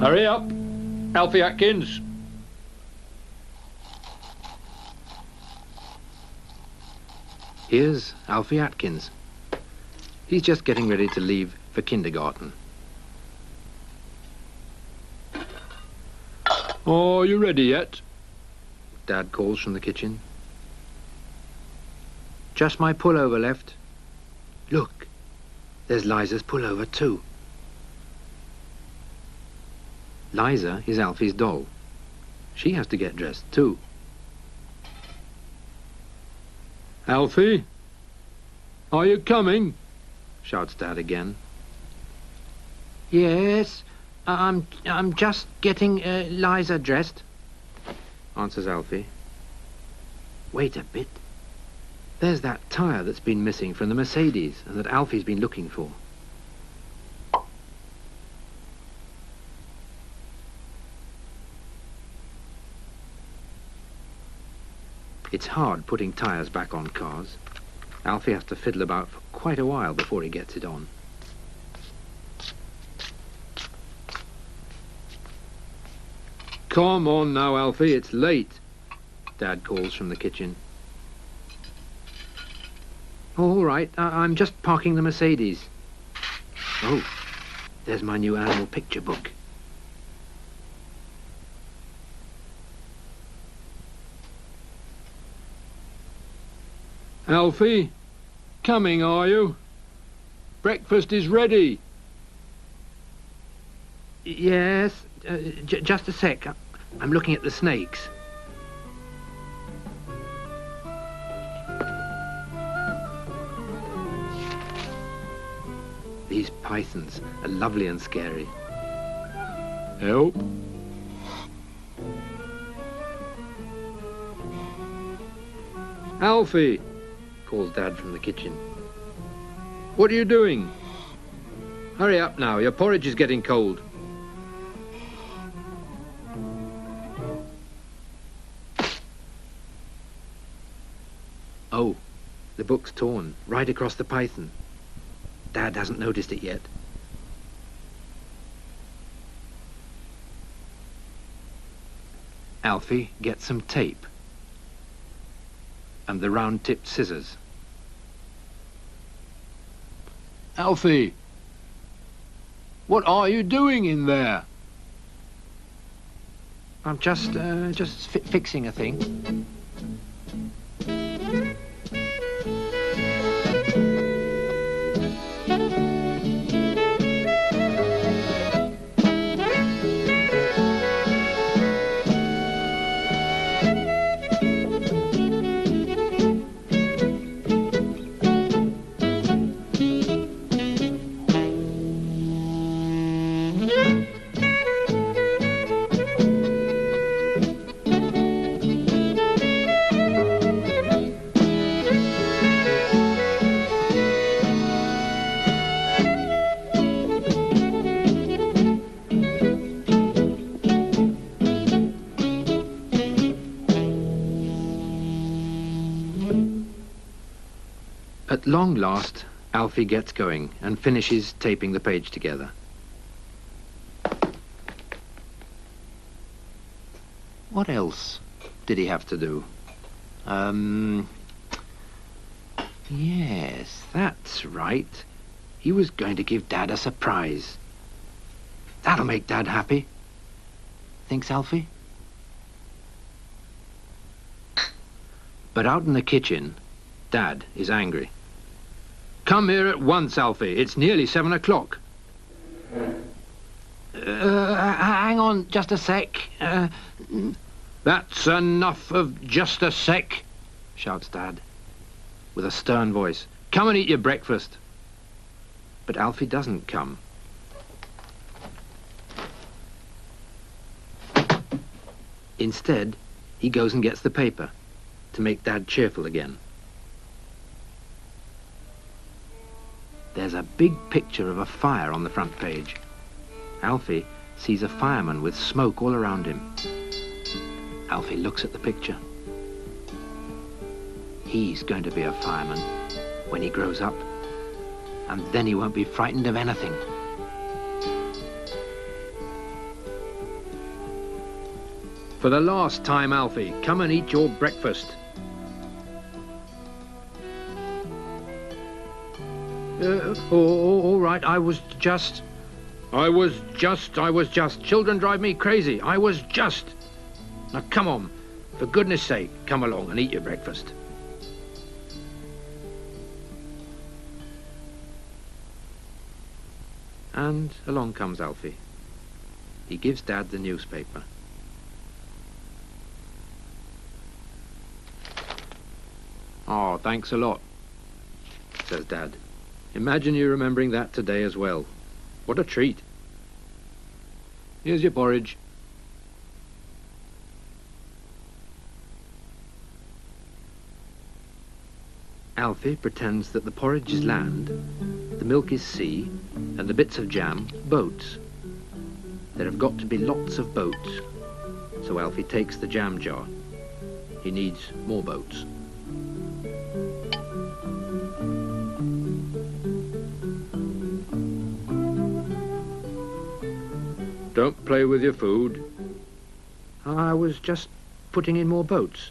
Hurry up, Alfie Atkins. Here's Alfie Atkins. He's just getting ready to leave for kindergarten. Are you ready yet? Dad calls from the kitchen. Just my pullover left. Look, there's Liza's pullover too. Liza is Alfie's doll. She has to get dressed too. Alfie, are you coming? Shouts Dad again. Yes, I'm just getting Liza dressed, answers Alfie. Wait a bit. There's that tyre that's been missing from the Mercedes and that Alfie's been looking for. It's hard putting tyres back on cars. Alfie has to fiddle about for quite a while before he gets it on. Come on now, Alfie, it's late. Dad calls from the kitchen. Oh, all right, I'm just parking the Mercedes. Oh, there's my new animal picture book. Alfie, coming are you? Breakfast is ready. Yes, just a sec. I'm looking at the snakes. These pythons are lovely and scary. Help. Alfie, calls Dad from the kitchen. What are you doing? Hurry up now, your porridge is getting cold. Oh, the book's torn, right across the python. Dad hasn't noticed it yet. Alfie gets some tape and the round-tipped scissors. Alfie, what are you doing in there? I'm just fixing a thing. At long last, Alfie gets going and finishes taping the page together. What else did he have to do? Yes, that's right. He was going to give Dad a surprise. That'll make Dad happy, thinks Alfie. But out in the kitchen, Dad is angry. Come here at once, Alfie. It's nearly 7 o'clock. Hang on just a sec. That's enough of just a sec, shouts Dad, with a stern voice. Come and eat your breakfast. But Alfie doesn't come. Instead, he goes and gets the paper to make Dad cheerful again. There's a big picture of a fire on the front page. Alfie sees a fireman with smoke all around him. Alfie looks at the picture. He's going to be a fireman when he grows up, and then he won't be frightened of anything. For the last time, Alfie, come and eat your breakfast. All right, I was just... Children drive me crazy. I was just. Now, come on. For goodness sake, come along and eat your breakfast. And along comes Alfie. He gives Dad the newspaper. Oh, thanks a lot, says Dad. Imagine you remembering that today as well. What a treat. Here's your porridge. Alfie pretends that the porridge is land, the milk is sea, and the bits of jam, boats. There have got to be lots of boats. So Alfie takes the jam jar. He needs more boats. Don't play with your food. I was just putting in more boats.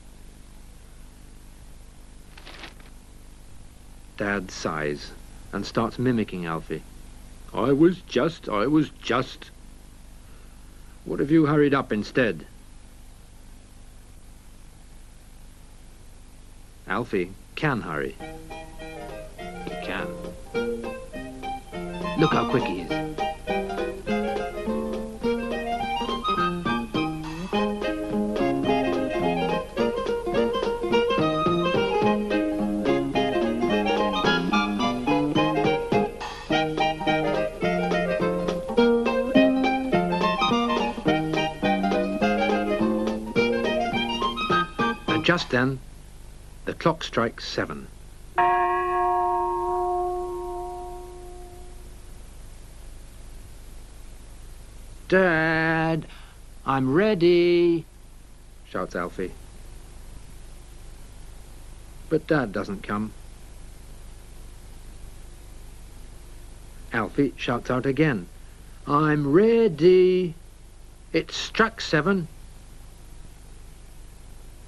Dad sighs and starts mimicking Alfie. I was just. What have you hurried up instead? Alfie can hurry. He can. Look how quick he is. Just then, the clock strikes 7. Dad, I'm ready, shouts Alfie. But Dad doesn't come. Alfie shouts out again, I'm ready. It's struck 7.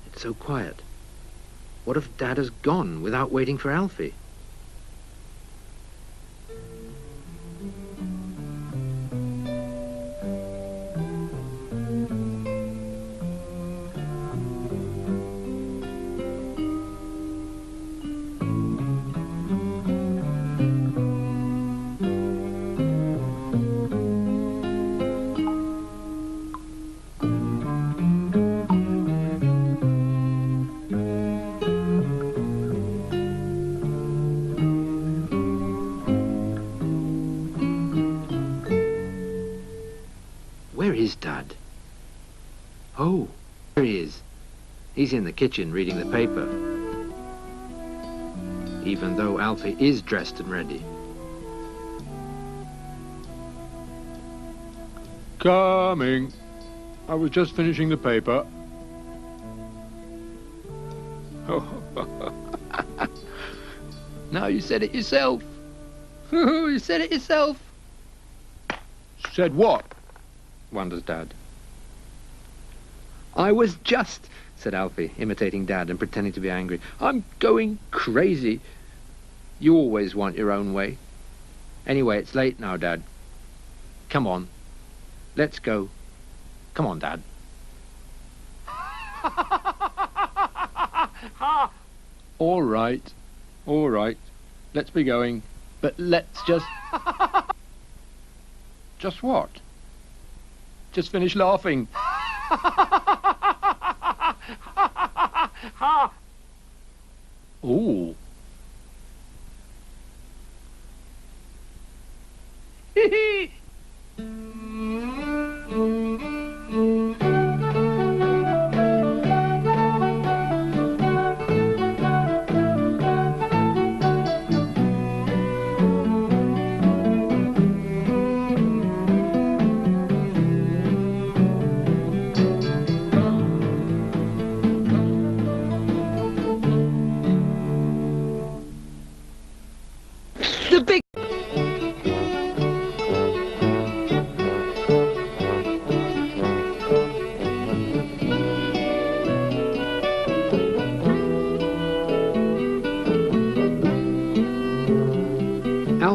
It's so quiet. What if Dad has gone without waiting for Alfie? Where is Dad? Oh, there he is. He's in the kitchen reading the paper. Even though Alfie is dressed and ready. Coming. I was just finishing the paper. Now you said it yourself. You said it yourself. Said what? Wonders Dad. I was just, said Alfie, imitating Dad and pretending to be angry. I'm going crazy. You always want your own way. Anyway, it's late now, Dad. Come on. Let's go. Come on, Dad. All right. Let's be going. But let's just... Just what? Just finish laughing. Ooh.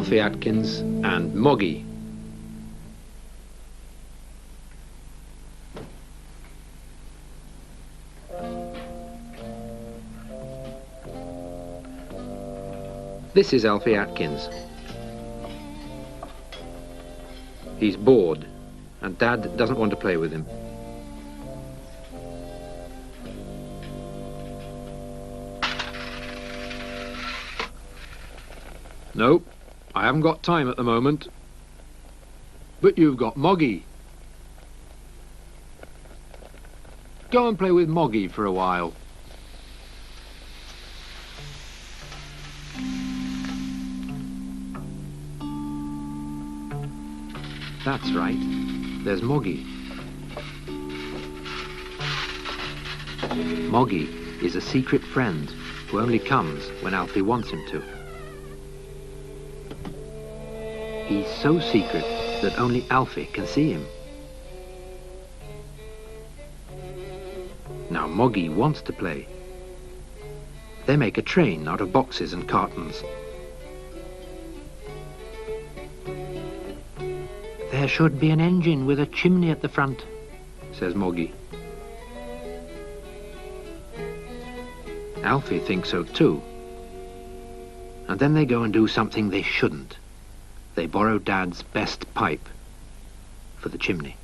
Alfie Atkins and Moggy. This is Alfie Atkins. He's bored, and Dad doesn't want to play with him. Nope, I haven't got time at the moment. But you've got Moggy. Go and play with Moggy for a while. That's right, there's Moggy. Moggy is a secret friend who only comes when Alfie wants him to. He's so secret that only Alfie can see him. Now Moggy wants to play. They make a train out of boxes and cartons. There should be an engine with a chimney at the front, says Moggy. Alfie thinks so too. And then they go and do something they shouldn't. They borrow Dad's best pipe for the chimney.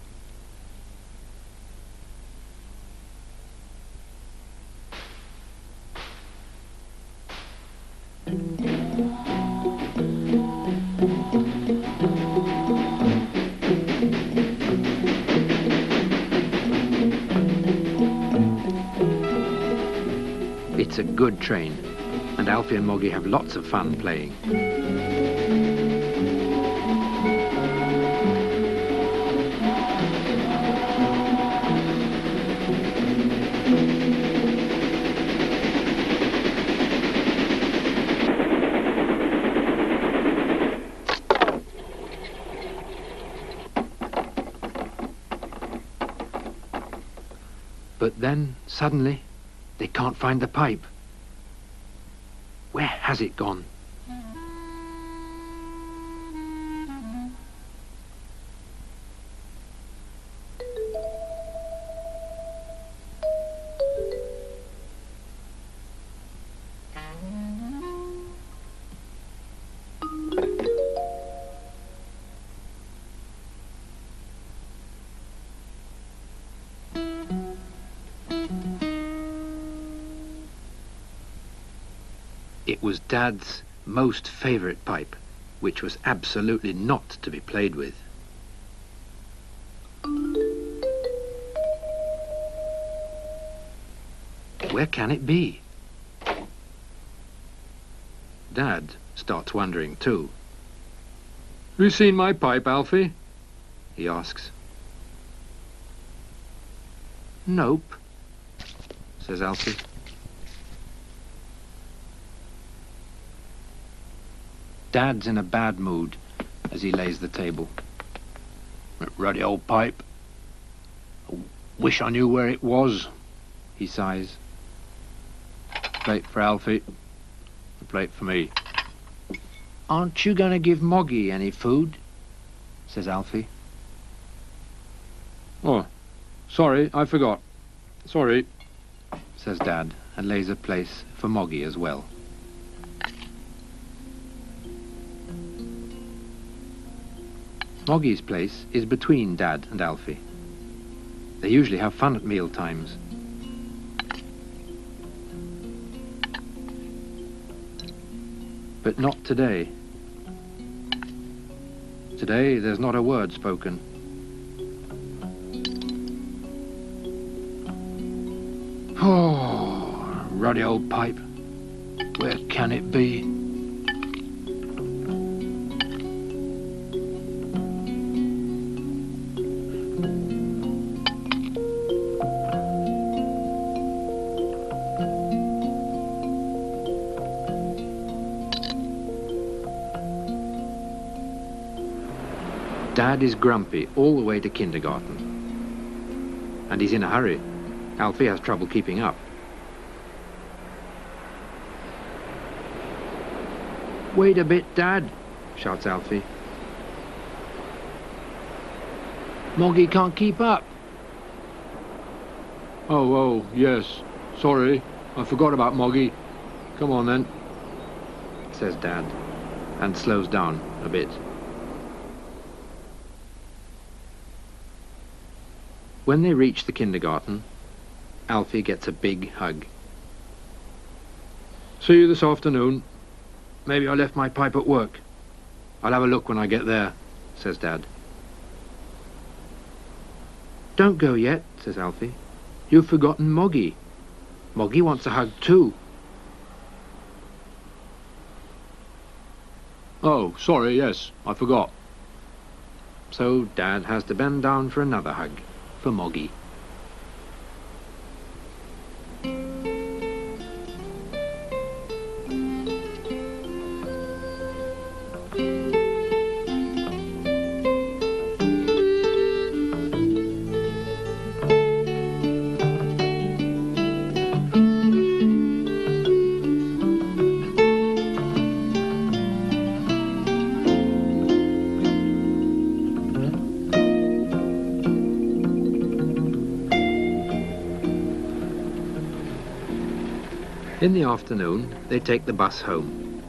It's a good train, and Alfie and Moggy have lots of fun playing. But then, suddenly, they can't find the pipe. Where has it gone? It was Dad's most favourite pipe, which was absolutely not to be played with. Where can it be? Dad starts wondering too. Have you seen my pipe, Alfie? He asks. Nope, says Alfie. Dad's in a bad mood as he lays the table. Ruddy old pipe. I wish I knew where it was, he sighs. Plate for Alfie, a plate for me. Aren't you going to give Moggy any food? Says Alfie. Oh, sorry, I forgot. Sorry, says Dad, and lays a place for Moggy as well. Moggy's place is between Dad and Alfie. They usually have fun at meal times. But not today. Today there's not a word spoken. Oh, ruddy old pipe. Where can it be? Dad is grumpy all the way to kindergarten. And he's in a hurry. Alfie has trouble keeping up. Wait a bit, Dad, shouts Alfie. Moggy can't keep up. Oh, yes. Sorry, I forgot about Moggy. Come on then, says Dad, and slows down a bit. When they reach the kindergarten, Alfie gets a big hug. See you this afternoon. Maybe I left my pipe at work. I'll have a look when I get there, says Dad. Don't go yet, says Alfie. You've forgotten Moggy. Moggy wants a hug too. Oh, sorry, yes, I forgot. So Dad has to bend down for another hug for Moggy. In the afternoon, they take the bus home.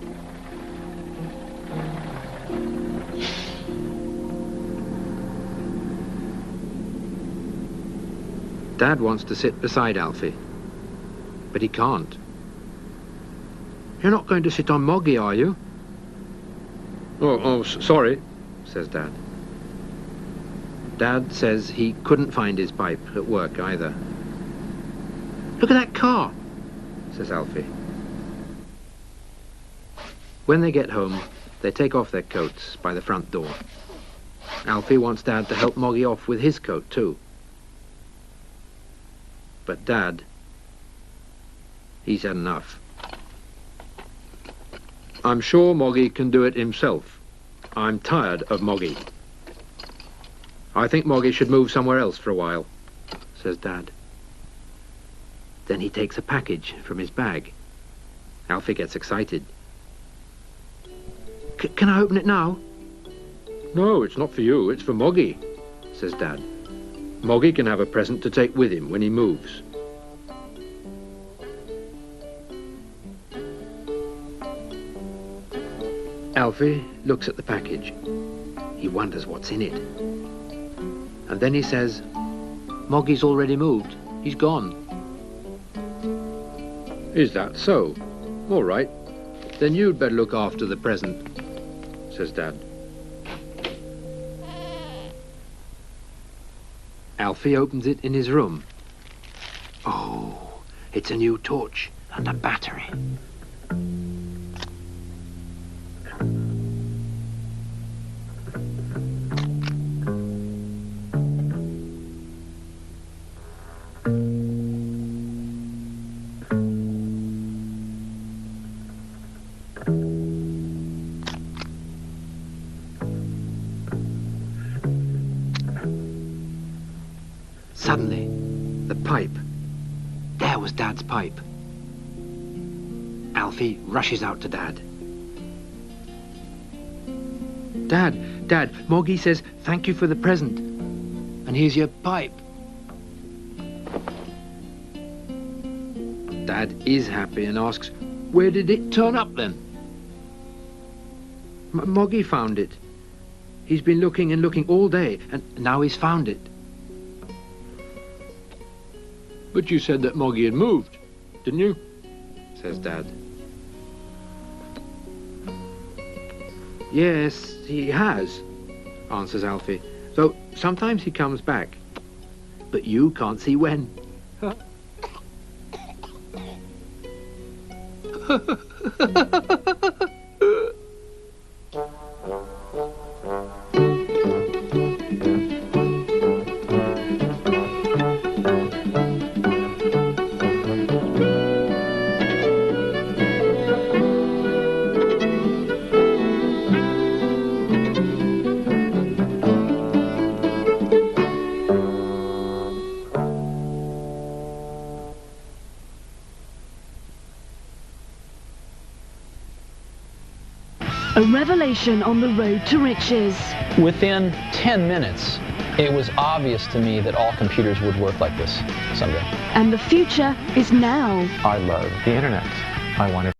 Dad wants to sit beside Alfie, but he can't. You're not going to sit on Moggy, are you? Sorry, says Dad. Dad says he couldn't find his pipe at work either. Look at that car, says Alfie. When they get home, they take off their coats by the front door. Alfie wants Dad to help Moggy off with his coat too. But Dad, he's had enough. I'm sure Moggy can do it himself. I'm tired of Moggy. I think Moggy should move somewhere else for a while, says Dad. Then he takes a package from his bag. Alfie gets excited. Can I open it now? No, it's not for you, it's for Moggy, says Dad. Moggy can have a present to take with him when he moves. Alfie looks at the package. He wonders what's in it. And then he says, Moggy's already moved. He's gone. Is that so? All right. Then you'd better look after the present, says Dad. Alfie opens it in his room. Oh, it's a new torch and a battery. Suddenly, the pipe. There was Dad's pipe. Alfie rushes out to Dad. Dad, Moggy says thank you for the present. And here's your pipe. Dad is happy and asks, where did it turn up then? Moggy found it. He's been looking and looking all day, and now he's found it. But you said that Moggy had moved, didn't you? Says Dad. Yes, he has, answers Alfie. Though sometimes he comes back. But you can't see when. revelation on the road to riches. Within 10 minutes, it was obvious to me that all computers would work like this someday. And the future is now. I love the internet. I want to.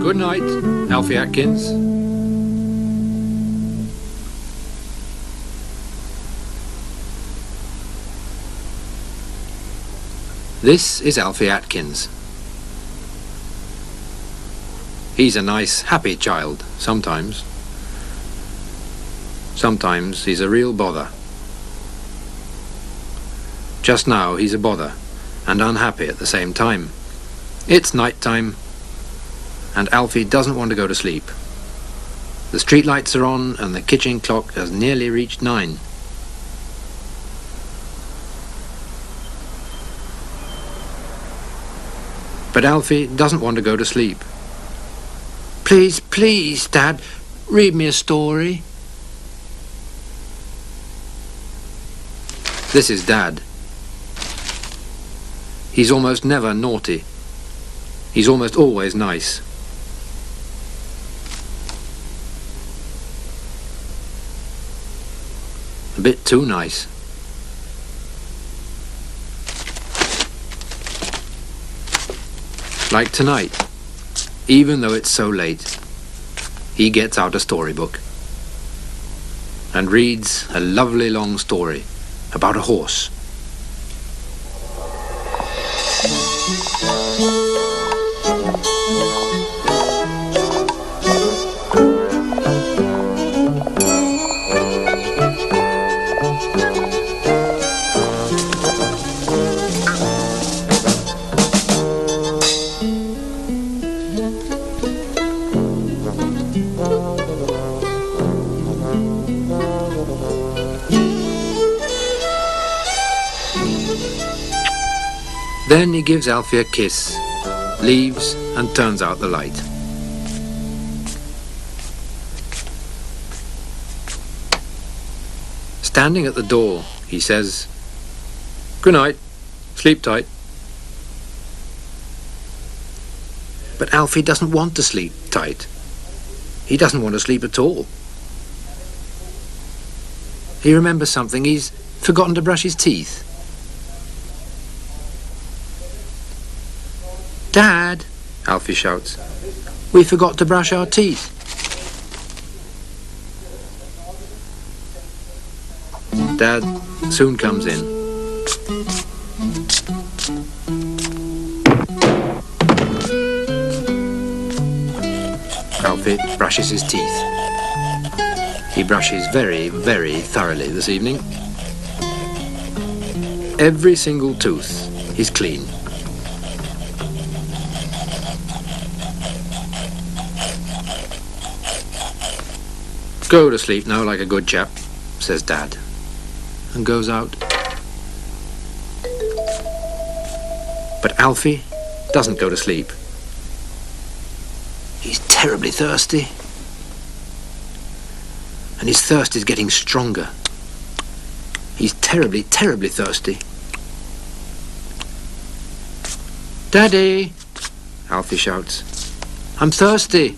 Good night, Alfie Atkins. This is Alfie Atkins. He's a nice, happy child, sometimes. Sometimes he's a real bother. Just now he's a bother, and unhappy at the same time. It's night time, and Alfie doesn't want to go to sleep. The street lights are on, and the kitchen clock has nearly reached 9. But Alfie doesn't want to go to sleep. Please, please, Dad, read me a story. This is Dad. He's almost never naughty. He's almost always nice. A bit too nice. Like tonight, even though it's so late, he gets out a storybook and reads a lovely long story about a horse. Then he gives Alfie a kiss, leaves and turns out the light. Standing at the door, he says, "Good night, sleep tight." But Alfie doesn't want to sleep tight. He doesn't want to sleep at all. He remembers something. He's forgotten to brush his teeth. "Dad," Alfie shouts, "we forgot to brush our teeth." Dad soon comes in. Alfie brushes his teeth. He brushes very, very thoroughly this evening. Every single tooth is clean. "Go to sleep now like a good chap," says Dad, and goes out. But Alfie doesn't go to sleep. He's terribly thirsty. And his thirst is getting stronger. He's terribly, terribly thirsty. "Daddy," Alfie shouts, "I'm thirsty."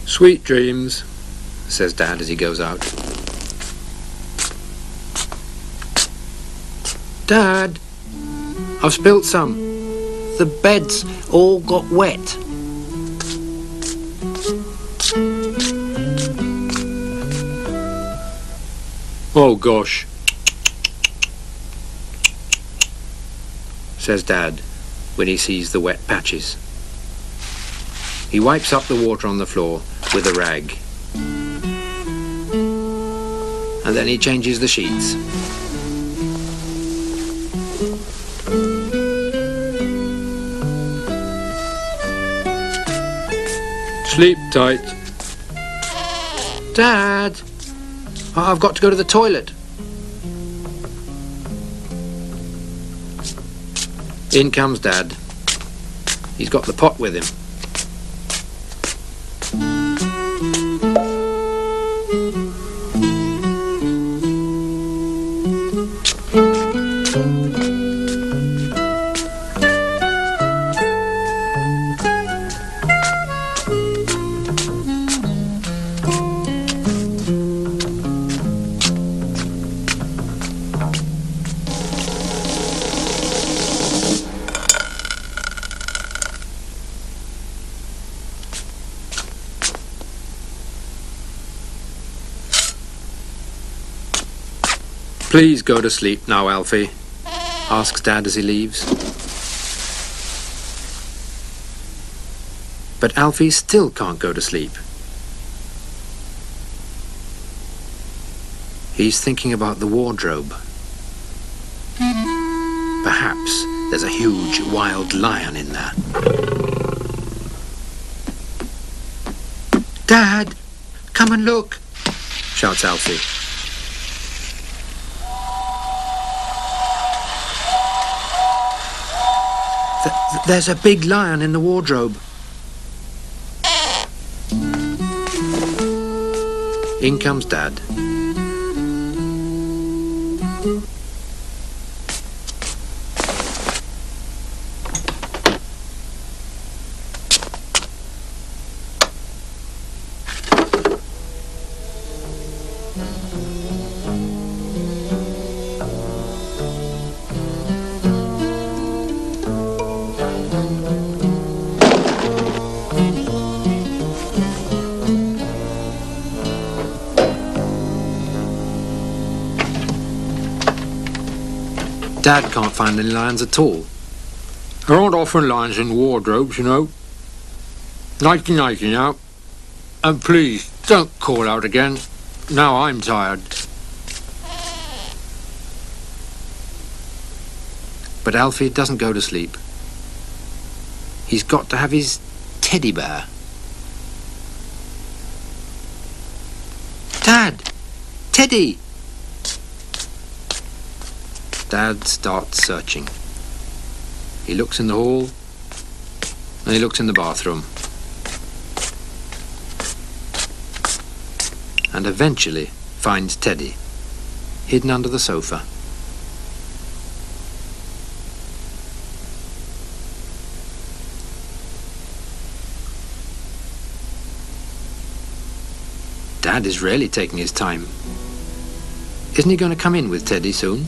"Sweet dreams," says Dad as he goes out. "Dad, I've spilt some. The bed's all got wet." Oh, gosh, says Dad when he sees the wet patches. He wipes up the water on the floor with a rag. And then he changes the sheets. sleep tight. Dad! I've got to go to the toilet. In comes Dad. He's got the pot with him. Please go to sleep now, Alfie, asks Dad as he leaves. But Alfie still can't go to sleep. He's thinking about the wardrobe. Perhaps there's a huge wild lion in there. Dad, come and look, shouts Alfie. There's a big lion in the wardrobe. In comes Dad. Dad can't find any lions at all. There aren't often lions in wardrobes, you know. Nighty-nighty now. And please, don't call out again. Now I'm tired. But Alfie doesn't go to sleep. He's got to have his teddy bear. Dad! Teddy! Dad starts searching. He looks in the hall, and he looks in the bathroom. And eventually finds Teddy, hidden under the sofa. Dad is really taking his time. Isn't he going to come in with Teddy soon?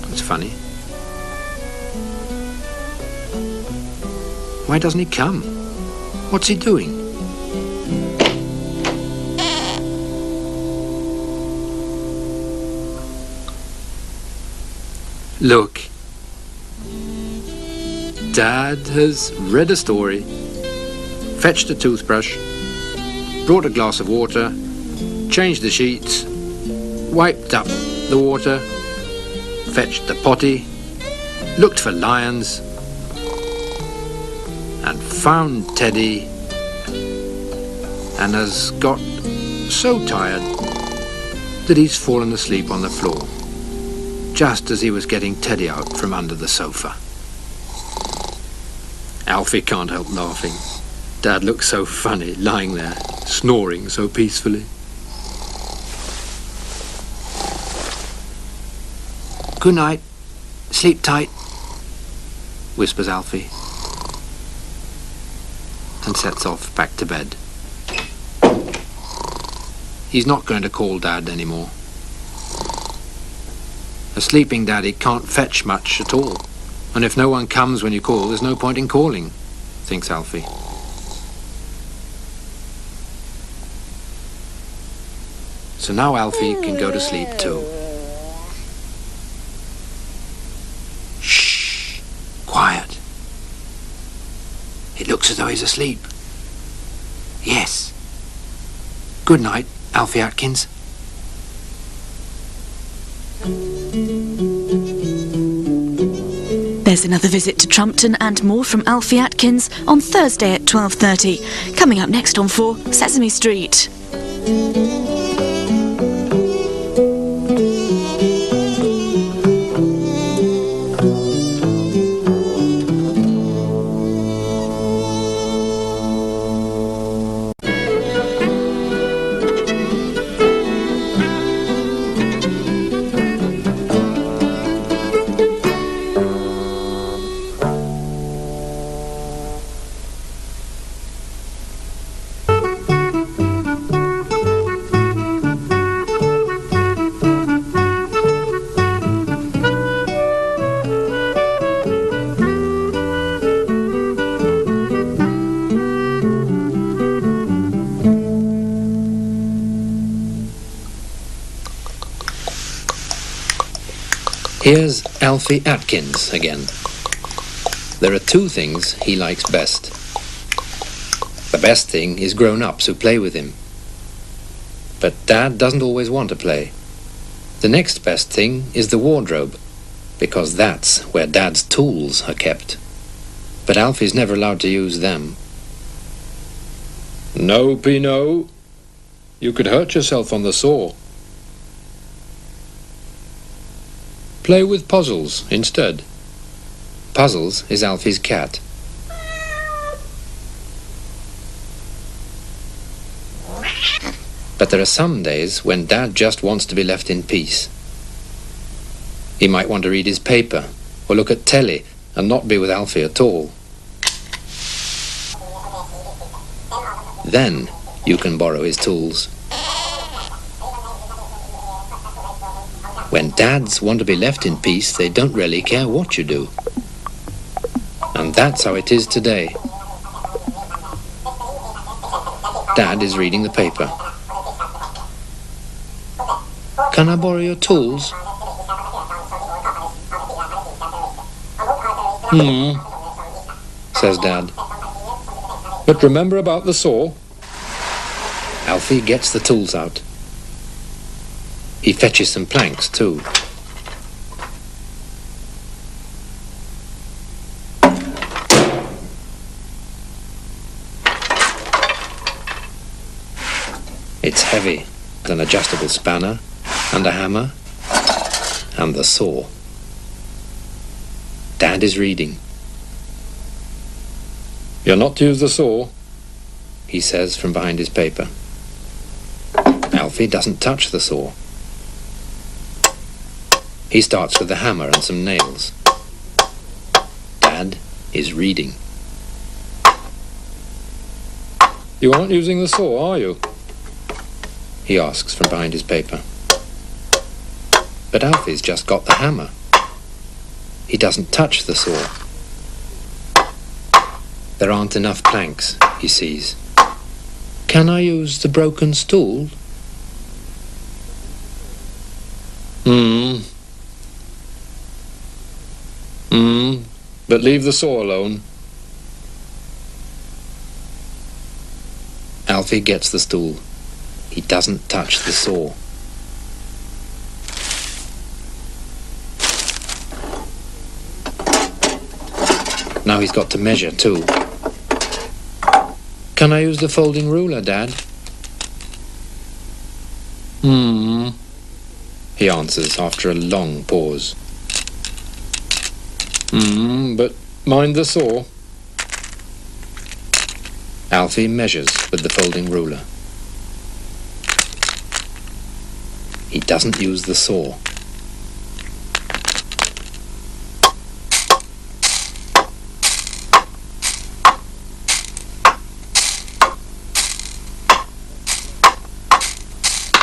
It's funny. Why doesn't he come? What's he doing? Look. Dad has read a story, fetched a toothbrush, brought a glass of water, changed the sheets, wiped up the water, fetched the potty, looked for lions, and found Teddy, and has got so tired that he's fallen asleep on the floor, just as he was getting Teddy out from under the sofa. Alfie can't help laughing. Dad looks so funny, lying there, snoring so peacefully. Good night. Sleep tight, whispers Alfie, and sets off back to bed. He's not going to call Dad anymore. A sleeping daddy can't fetch much at all, and if no one comes when you call, there's no point in calling, thinks Alfie. So now Alfie can go to sleep too. Shh! Quiet. It looks as though he's asleep. Yes. Good night, Alfie Atkins. There's another visit to Trumpton and more from Alfie Atkins on Thursday at 12:30. Coming up next on 4 Sesame Street. Here's Alfie Atkins again. There are two things he likes best. The best thing is grown-ups who play with him. But Dad doesn't always want to play. The next best thing is the wardrobe, because that's where Dad's tools are kept. But Alfie's never allowed to use them. No, Pino. You could hurt yourself on the saw. Play with Puzzles instead. Puzzles is Alfie's cat. But there are some days when Dad just wants to be left in peace. He might want to read his paper or look at telly and not be with Alfie at all. Then you can borrow his tools. When dads want to be left in peace, they don't really care what you do. And that's how it is today. Dad is reading the paper. Can I borrow your tools? Says Dad. But remember about the saw? Alfie gets the tools out. He fetches some planks too. It's heavy. An adjustable spanner and a hammer and the saw. Dad is reading. You're not to use the saw, he says from behind his paper. Alfie doesn't touch the saw. He starts with the hammer and some nails. Dad is reading. You aren't using the saw, are you? He asks from behind his paper. But Alfie's just got the hammer. He doesn't touch the saw. There aren't enough planks, he sees. Can I use the broken stool? But leave the saw alone. Alfie gets the stool. He doesn't touch the saw. Now he's got to measure too. Can I use the folding ruler, Dad? He answers after a long pause. But mind the saw. Alfie measures with the folding ruler. He doesn't use the saw.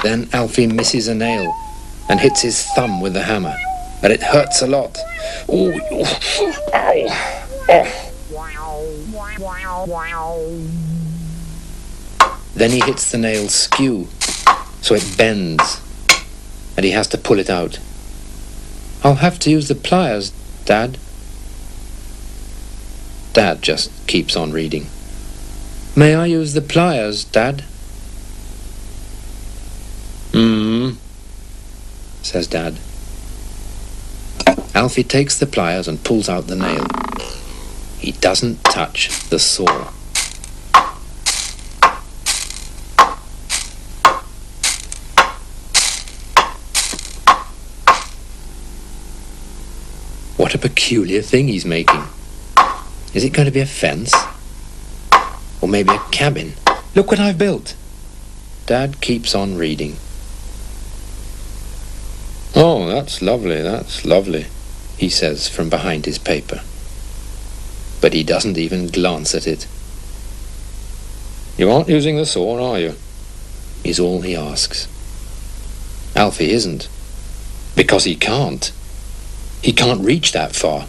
Then Alfie misses a nail and hits his thumb with the hammer, but it hurts a lot. Ooh, ow, Then he hits the nail skew, so it bends, and he has to pull it out. I'll have to use the pliers, Dad. Dad just keeps on reading. May I use the pliers, Dad? Says Dad. Alfie takes the pliers and pulls out the nail. He doesn't touch the saw. What a peculiar thing he's making. Is it going to be a fence? Or maybe a cabin? Look what I've built. Dad keeps on reading. Oh, that's lovely, he says from behind his paper. But he doesn't even glance at it. You aren't using the saw, are you? Is all he asks. Alfie isn't. Because he can't. He can't reach that far.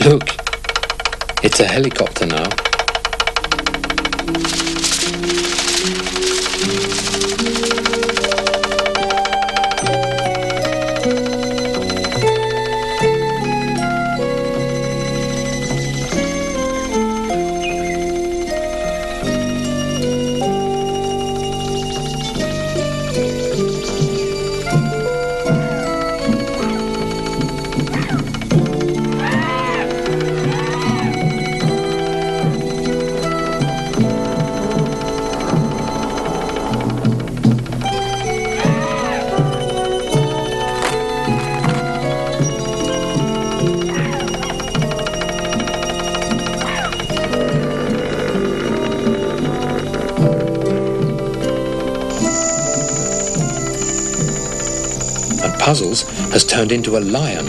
Look, it's a helicopter now. Puzzles has turned into a lion.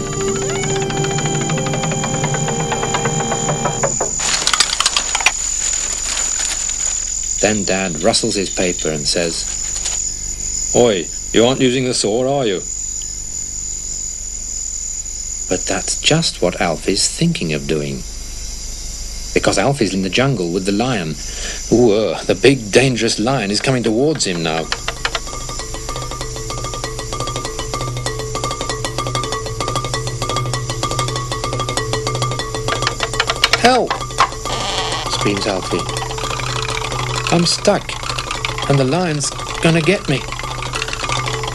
Then Dad rustles his paper and says, Oi, you aren't using the saw, are you? But that's just what Alfie's thinking of doing. Because Alfie's in the jungle with the lion. Ooh, the big dangerous lion is coming towards him now. Help! Screams Alfie. I'm stuck, and the lion's gonna get me.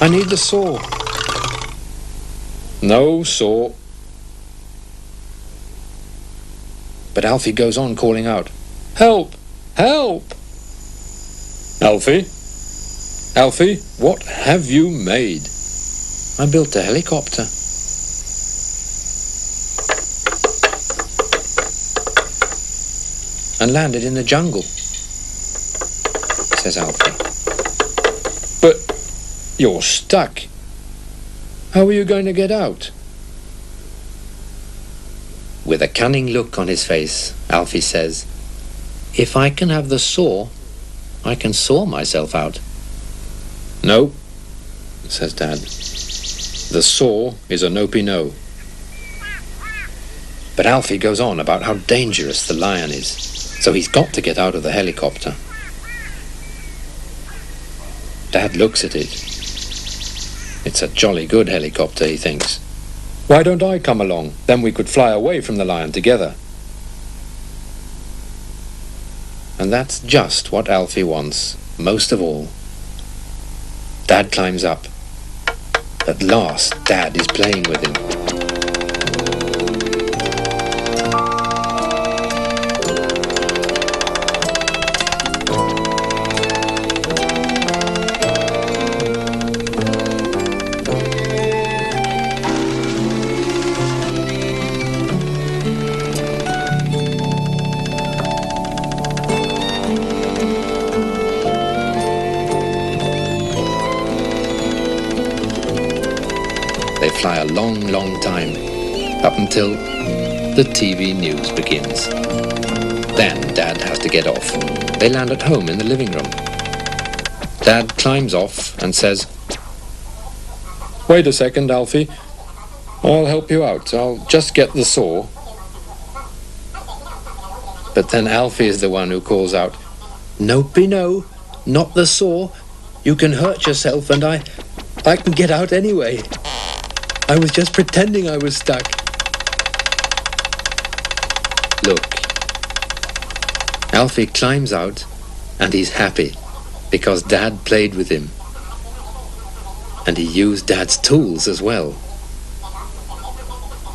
I need the saw. No saw. But Alfie goes on calling out, Help! Help! Alfie? Alfie, what have you made? I built a helicopter. And landed in the jungle, says Alfie. But you're stuck. How are you going to get out? With a cunning look on his face, Alfie says, If I can have the saw, I can saw myself out. No, says Dad. The saw is a no-pee-no. But Alfie goes on about how dangerous the lion is. So he's got to get out of the helicopter. Dad looks at it. It's a jolly good helicopter, he thinks. Why don't I come along? Then we could fly away from the lion together. And that's just what Alfie wants, most of all. Dad climbs up. At last, Dad is playing with him. They fly a long, long time, up until the TV news begins. Then Dad has to get off. They land at home in the living room. Dad climbs off and says, Wait a second, Alfie. I'll help you out. I'll just get the saw. But then Alfie is the one who calls out, "Nopey no, not the saw. You can hurt yourself and I can get out anyway. I was just pretending I was stuck." Look. Alfie climbs out and he's happy because Dad played with him. And he used Dad's tools as well.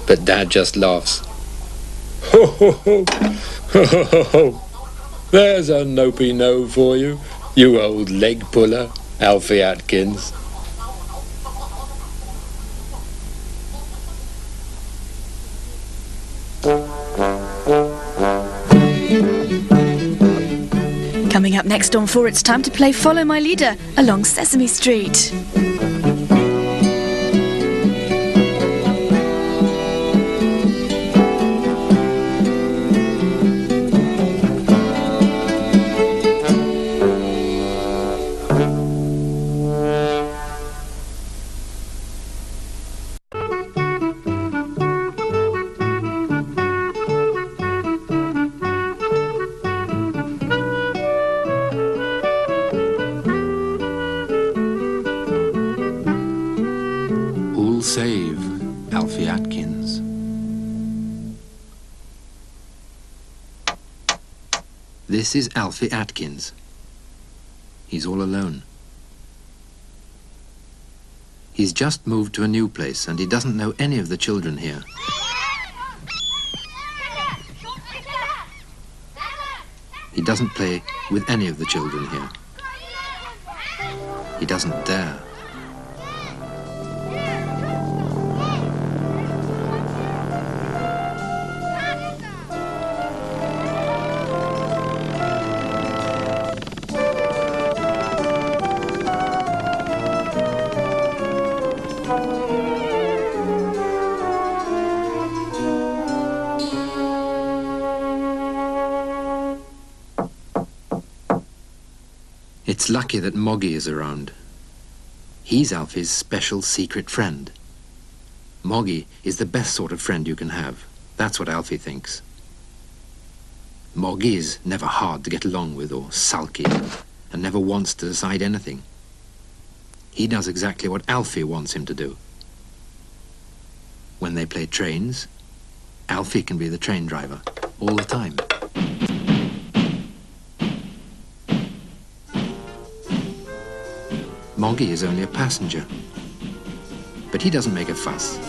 But Dad just laughs. "Ho ho ho, ho ho ho ho. There's a nopey no for you, you old leg puller, Alfie Atkins." Coming up next on 4, it's time to play Follow My Leader along Sesame Street. Who'll save Alfie Atkins? This is Alfie Atkins. He's all alone. He's just moved to a new place and he doesn't know any of the children here. He doesn't play with any of the children here. He doesn't dare. It's lucky that Moggy is around. He's Alfie's special secret friend. Moggy is the best sort of friend you can have. That's what Alfie thinks. Moggy is never hard to get along with or sulky and never wants to decide anything. He does exactly what Alfie wants him to do. When they play trains, Alfie can be the train driver all the time. Moggy is only a passenger, but he doesn't make a fuss.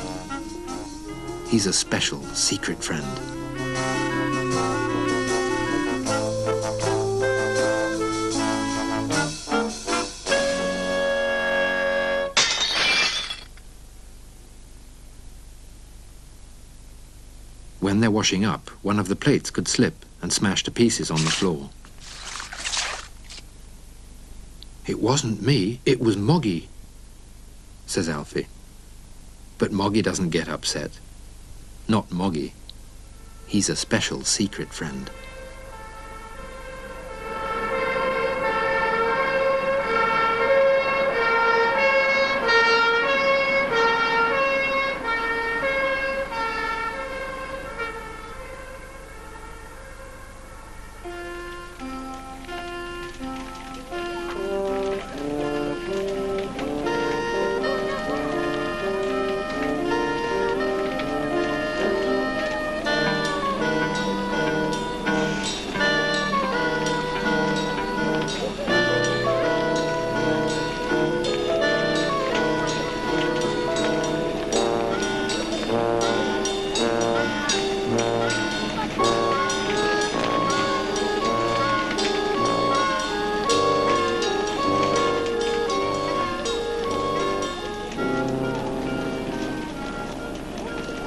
He's a special, secret friend. When they're washing up, one of the plates could slip and smash to pieces on the floor. "It wasn't me, it was Moggy," says Alfie. But Moggy doesn't get upset. Not Moggy. He's a special secret friend.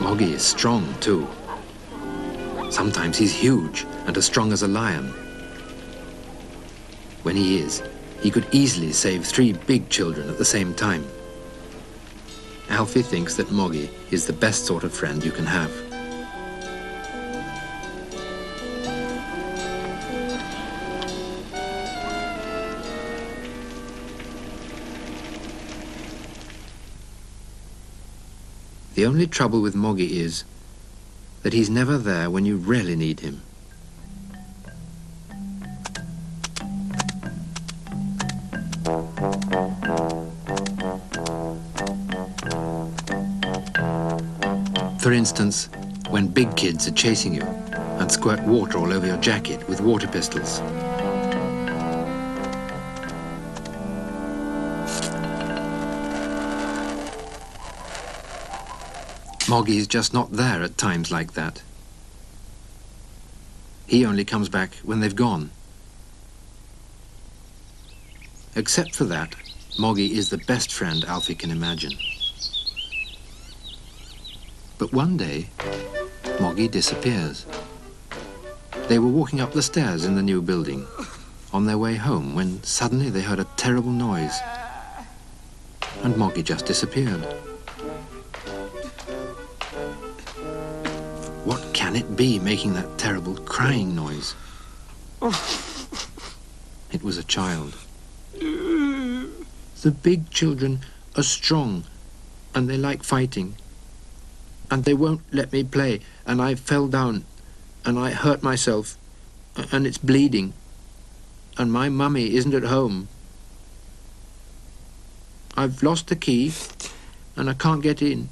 Moggy is strong too. Sometimes he's huge and as strong as a lion. When he is, he could easily save 3 big children at the same time. Alfie thinks that Moggy is the best sort of friend you can have. The only trouble with Moggy is that he's never there when you really need him. For instance, when big kids are chasing you and squirt water all over your jacket with water pistols. Moggy's just not there at times like that. He only comes back when they've gone. Except for that, Moggy is the best friend Alfie can imagine. But one day, Moggy disappears. They were walking up the stairs in the new building on their way home when suddenly they heard a terrible noise. And Moggy just disappeared. What can it be making that terrible crying noise? It was a child. The big children are strong and they like fighting. And they won't let me play, and I fell down and I hurt myself and it's bleeding. And my mummy isn't at home. I've lost the key and I can't get in.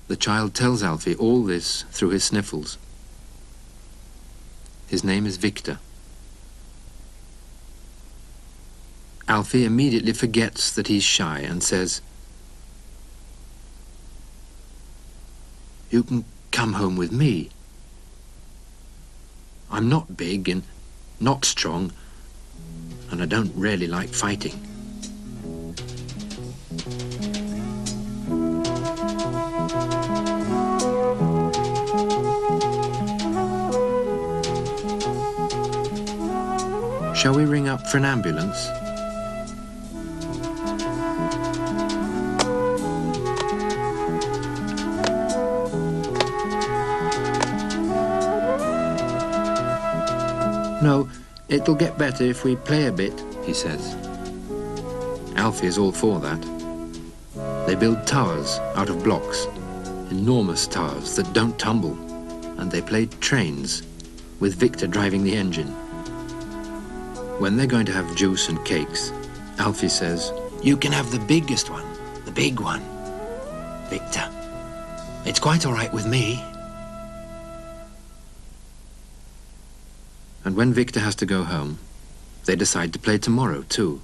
The child tells Alfie all this through his sniffles. His name is Victor. Alfie immediately forgets that he's shy and says, "You can come home with me. I'm not big and not strong, and I don't really like fighting." Shall we ring up for an ambulance? No, it'll get better if we play a bit, he says. Alfie is all for that. They build towers out of blocks, enormous towers that don't tumble, and they play trains, with Victor driving the engine. When they're going to have juice and cakes, Alfie says, "You can have the biggest one, the big one, Victor. It's quite all right with me." And when Victor has to go home, they decide to play tomorrow too.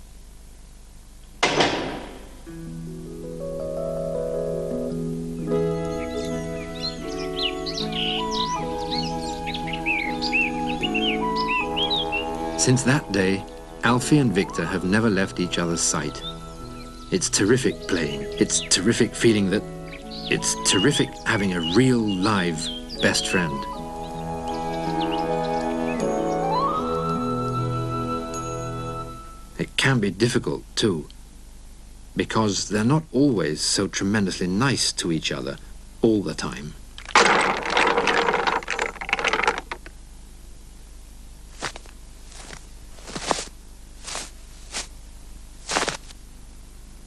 Since that day, Alfie and Victor have never left each other's sight. It's terrific playing. It's terrific feeling that it's terrific having a real, live best friend. It can be difficult too, because they're not always so tremendously nice to each other all the time.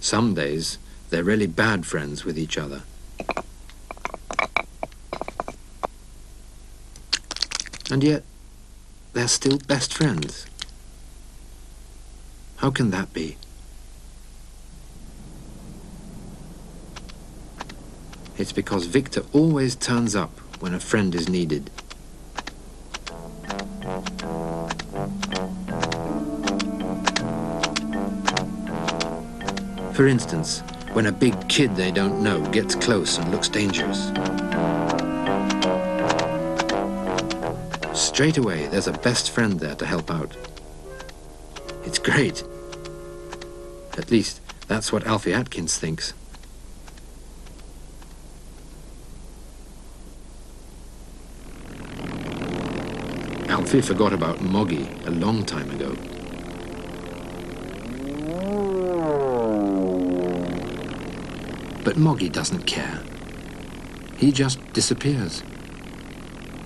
Some days, they're really bad friends with each other. And yet, they're still best friends. How can that be? It's because Victor always turns up when a friend is needed. For instance, when a big kid they don't know gets close and looks dangerous. Straight away, there's a best friend there to help out. It's great. At least, that's what Alfie Atkins thinks. Alfie forgot about Moggy a long time ago. But Moggy doesn't care. He just disappears.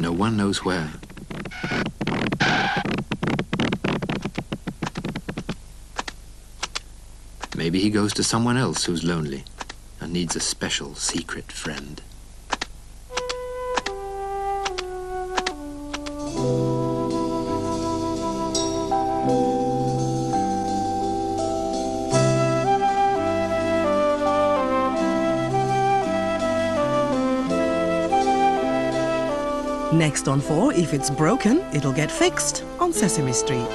No one knows where. Maybe he goes to someone else who's lonely and needs a special secret friend. Next on 4, if it's broken, it'll get fixed on Sesame Street.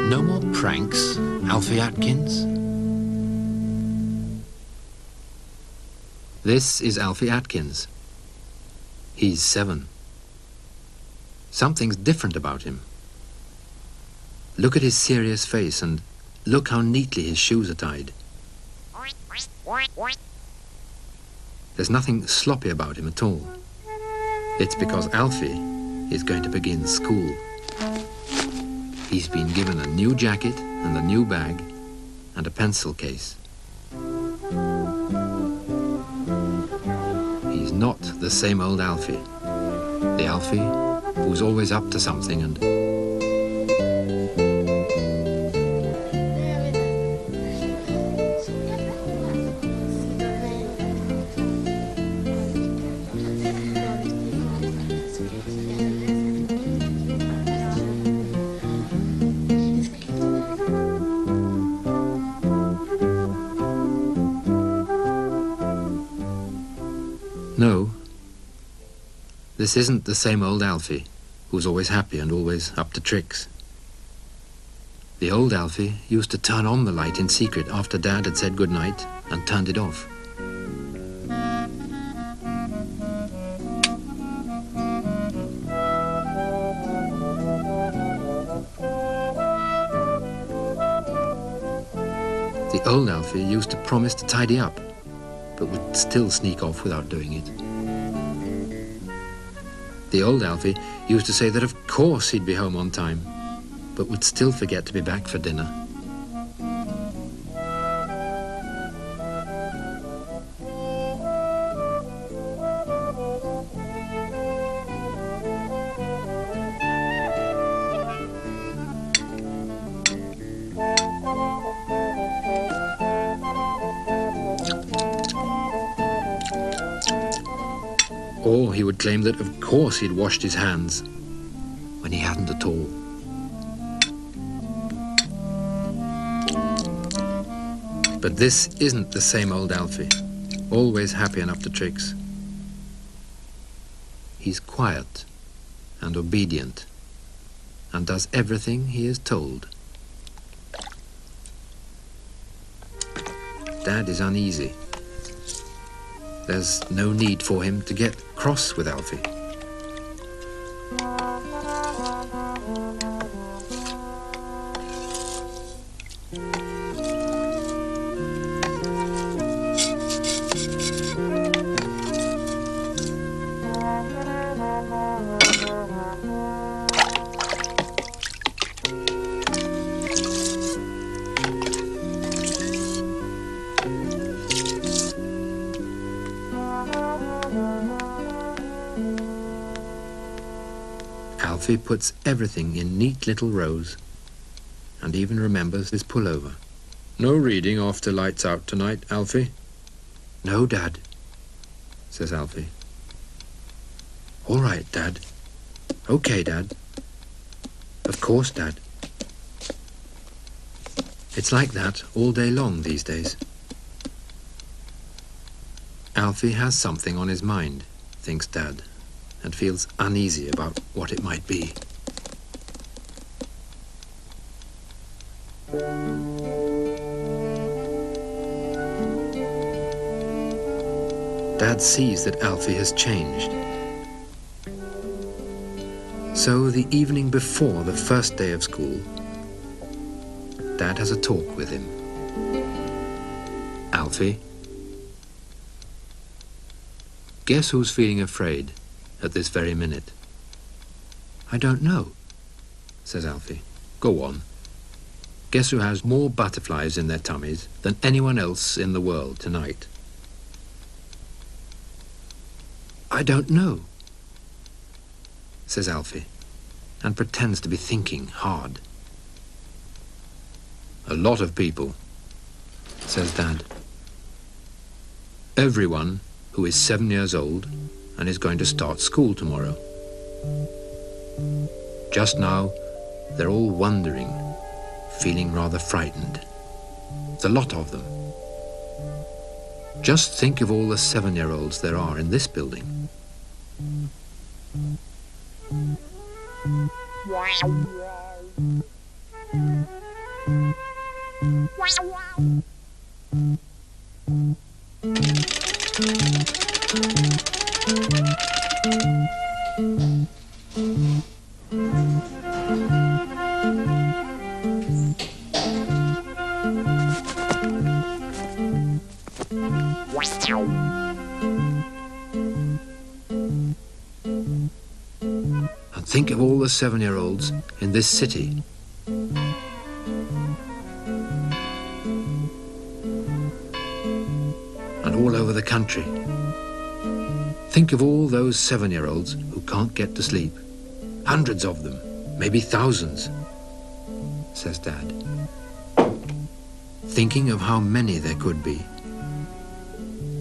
No more pranks, Alfie Atkins? This is Alfie Atkins. He's 7. Something's different about him. Look at his serious face and look how neatly his shoes are tied. There's nothing sloppy about him at all. It's because Alfie is going to begin school. He's been given a new jacket and a new bag and a pencil case. He's not the same old Alfie. The Alfie who's always up to something and... No, this isn't the same old Alfie, who's always happy and always up to tricks. The old Alfie used to turn on the light in secret after Dad had said goodnight and turned it off. The old Alfie used to promise to tidy up, but would still sneak off without doing it. The old Alfie used to say that of course he'd be home on time, but would still forget to be back for dinner. Or he would claim that of course he'd washed his hands when he hadn't at all. But this isn't the same old Alfie, always happy and up to tricks. He's quiet and obedient and does everything he is told. Dad is uneasy. There's no need for him to get cross with Alfie. Alfie puts everything in neat little rows and even remembers his pullover. No reading after lights out tonight, Alfie? No, Dad, says Alfie. All right, Dad. Okay, Dad. Of course, Dad. It's like that all day long these days. Alfie has something on his mind, thinks Dad, and feels uneasy about what it might be. Dad sees that Alfie has changed. So the evening before the first day of school, Dad has a talk with him. Alfie, guess who's feeling afraid at this very minute? I don't know, says Alfie. Go on. Guess who has more butterflies in their tummies than anyone else in the world tonight? I don't know, says Alfie, and pretends to be thinking hard. A lot of people, says Dad. Everyone who is 7 years old and is going to start school tomorrow. Just now, they're all wondering, feeling rather frightened. There's a lot of them. Just think of all the 7-year-olds there are in this building. And think of all the 7-year-olds in this city. And all over the country. Think of all those 7-year-olds who can't get to sleep. Hundreds of them, maybe thousands, says Dad. Thinking of how many there could be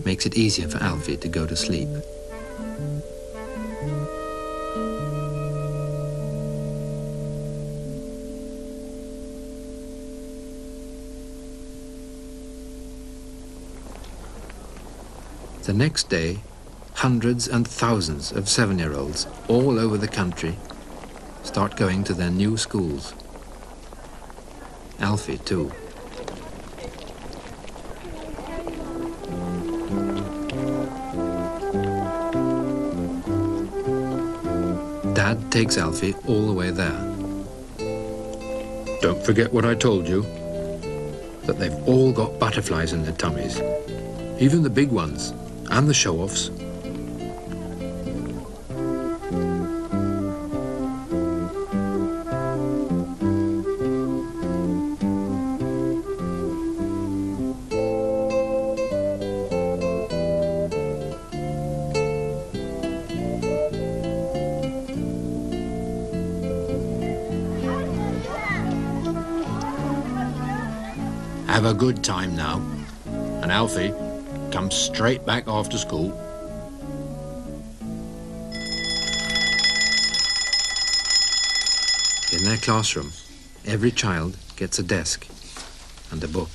makes it easier for Alfie to go to sleep. The next day, hundreds and thousands of 7-year-olds all over the country start going to their new schools. Alfie, too. Dad takes Alfie all the way there. Don't forget what I told you, that they've all got butterflies in their tummies, even the big ones. And the show-offs. Have a good time now. And Alfie, come straight back after school. In their classroom, every child gets a desk and a book.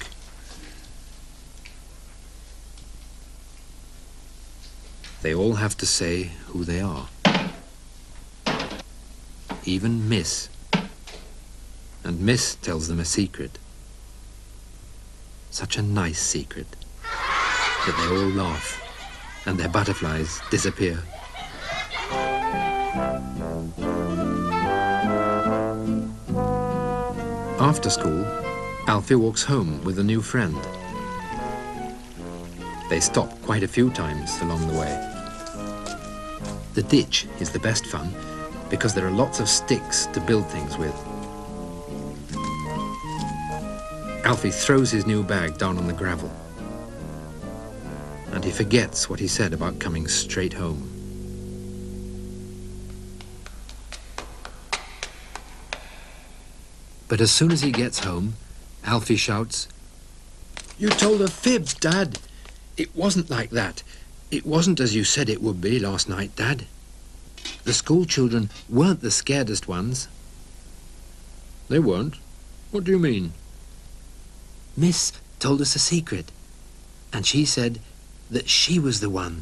They all have to say who they are. Even Miss. And Miss tells them a secret. Such a nice secret that they all laugh and their butterflies disappear. After school, Alfie walks home with a new friend. They stop quite a few times along the way. The ditch is the best fun because there are lots of sticks to build things with. Alfie throws his new bag down on the gravel. And he forgets what he said about coming straight home. But as soon as he gets home, Alfie shouts, "You told a fib, Dad. It wasn't like that. It wasn't as you said it would be last night, Dad. The school children weren't the scaredest ones." They weren't? What do you mean? Miss told us a secret, and she said that she was the one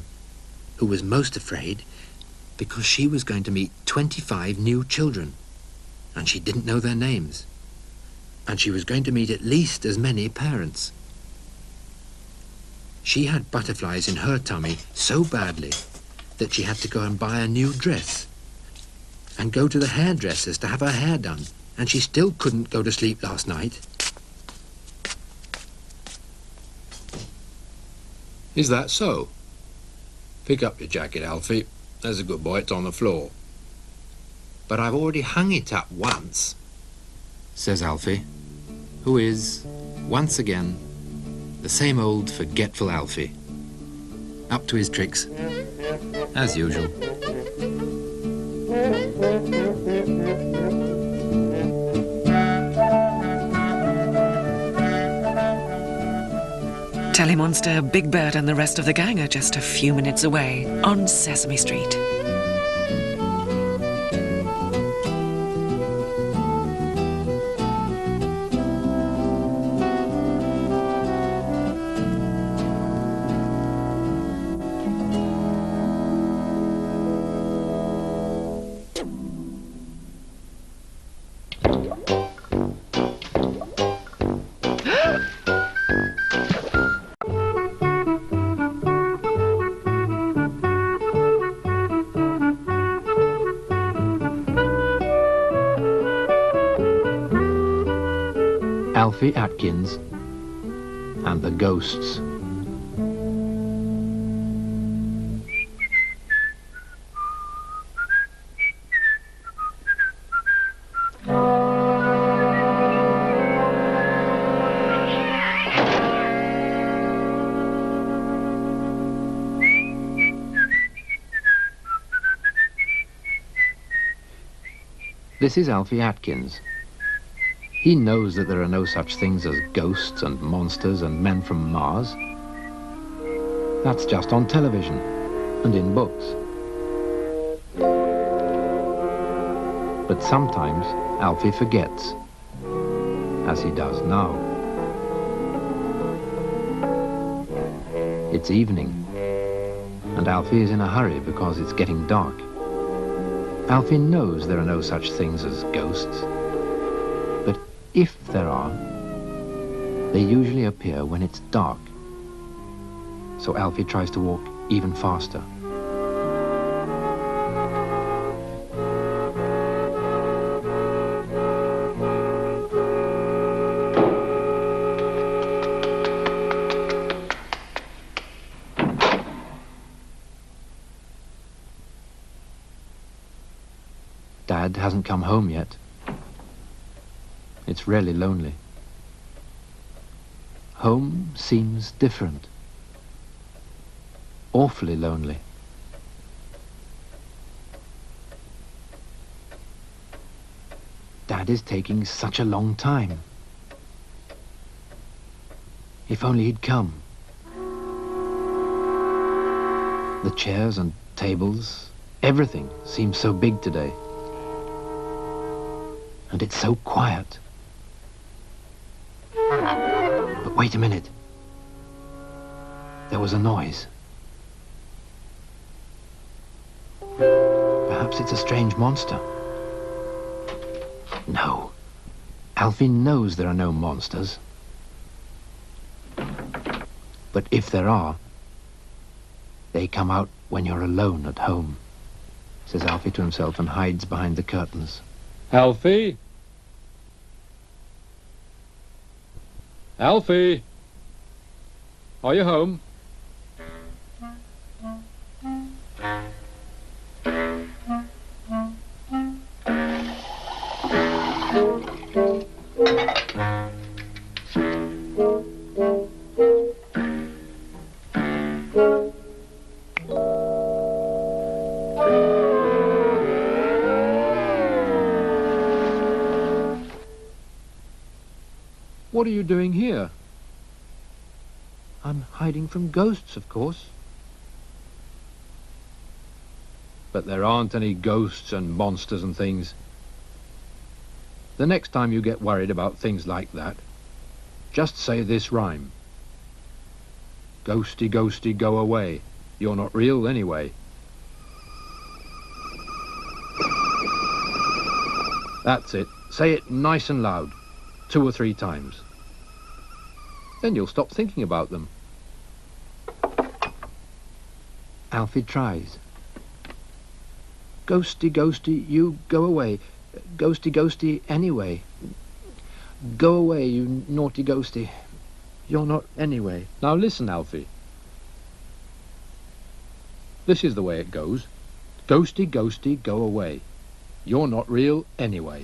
who was most afraid because she was going to meet 25 new children, and she didn't know their names, and she was going to meet at least as many parents. She had butterflies in her tummy so badly that she had to go and buy a new dress and go to the hairdressers to have her hair done, and she still couldn't go to sleep last night. Is that so? Pick up your jacket, Alfie. There's a good boy, it's on the floor. But I've already hung it up once, says Alfie, who is, once again, the same old forgetful Alfie. Up to his tricks, as usual. Telly Monster, Big Bird and the rest of the gang are just a few minutes away on Sesame Street. Alfie Atkins and the Ghosts. This is Alfie Atkins. He knows that there are no such things as ghosts and monsters and men from Mars. That's just on television and in books. But sometimes Alfie forgets, as he does now. It's evening, and Alfie is in a hurry because it's getting dark. Alfie knows there are no such things as ghosts. But if there are, they usually appear when it's dark. So Alfie tries to walk even faster. Dad hasn't come home yet. It's really lonely. Home seems different. Awfully lonely. Dad is taking such a long time. If only he'd come. The chairs and tables, everything seems so big today. And it's so quiet. But wait a minute. There was a noise. Perhaps it's a strange monster. No. Alfie knows there are no monsters. But if there are, they come out when you're alone at home, says Alfie to himself and hides behind the curtains. Alfie? Alfie? Are you home? What are you doing here? I'm hiding from ghosts, of course. But there aren't any ghosts and monsters and things. The next time you get worried about things like that, just say this rhyme. Ghosty, ghosty, go away. You're not real anyway. That's it. Say it nice and loud, 2 or 3 times. Then you'll stop thinking about them. Alfie tries. Ghosty, ghosty, you go away. Ghosty, ghosty, anyway. Go away, you naughty ghosty. You're not anyway. Now listen, Alfie. This is the way it goes. Ghosty, ghosty, go away. You're not real anyway.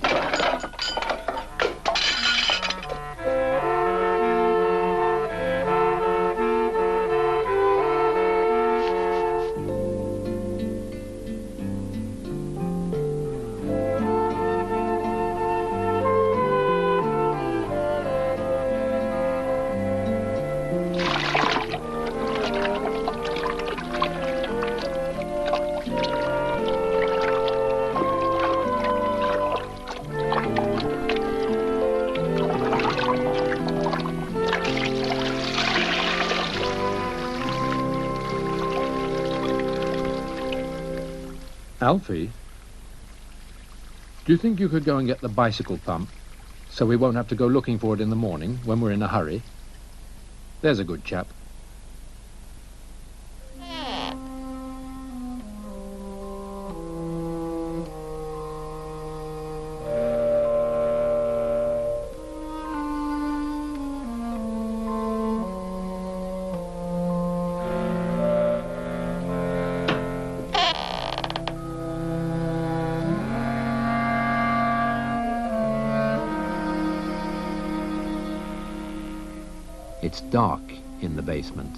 Alfie, do you think you could go and get the bicycle pump so we won't have to go looking for it in the morning when we're in a hurry? There's a good chap. It's dark in the basement.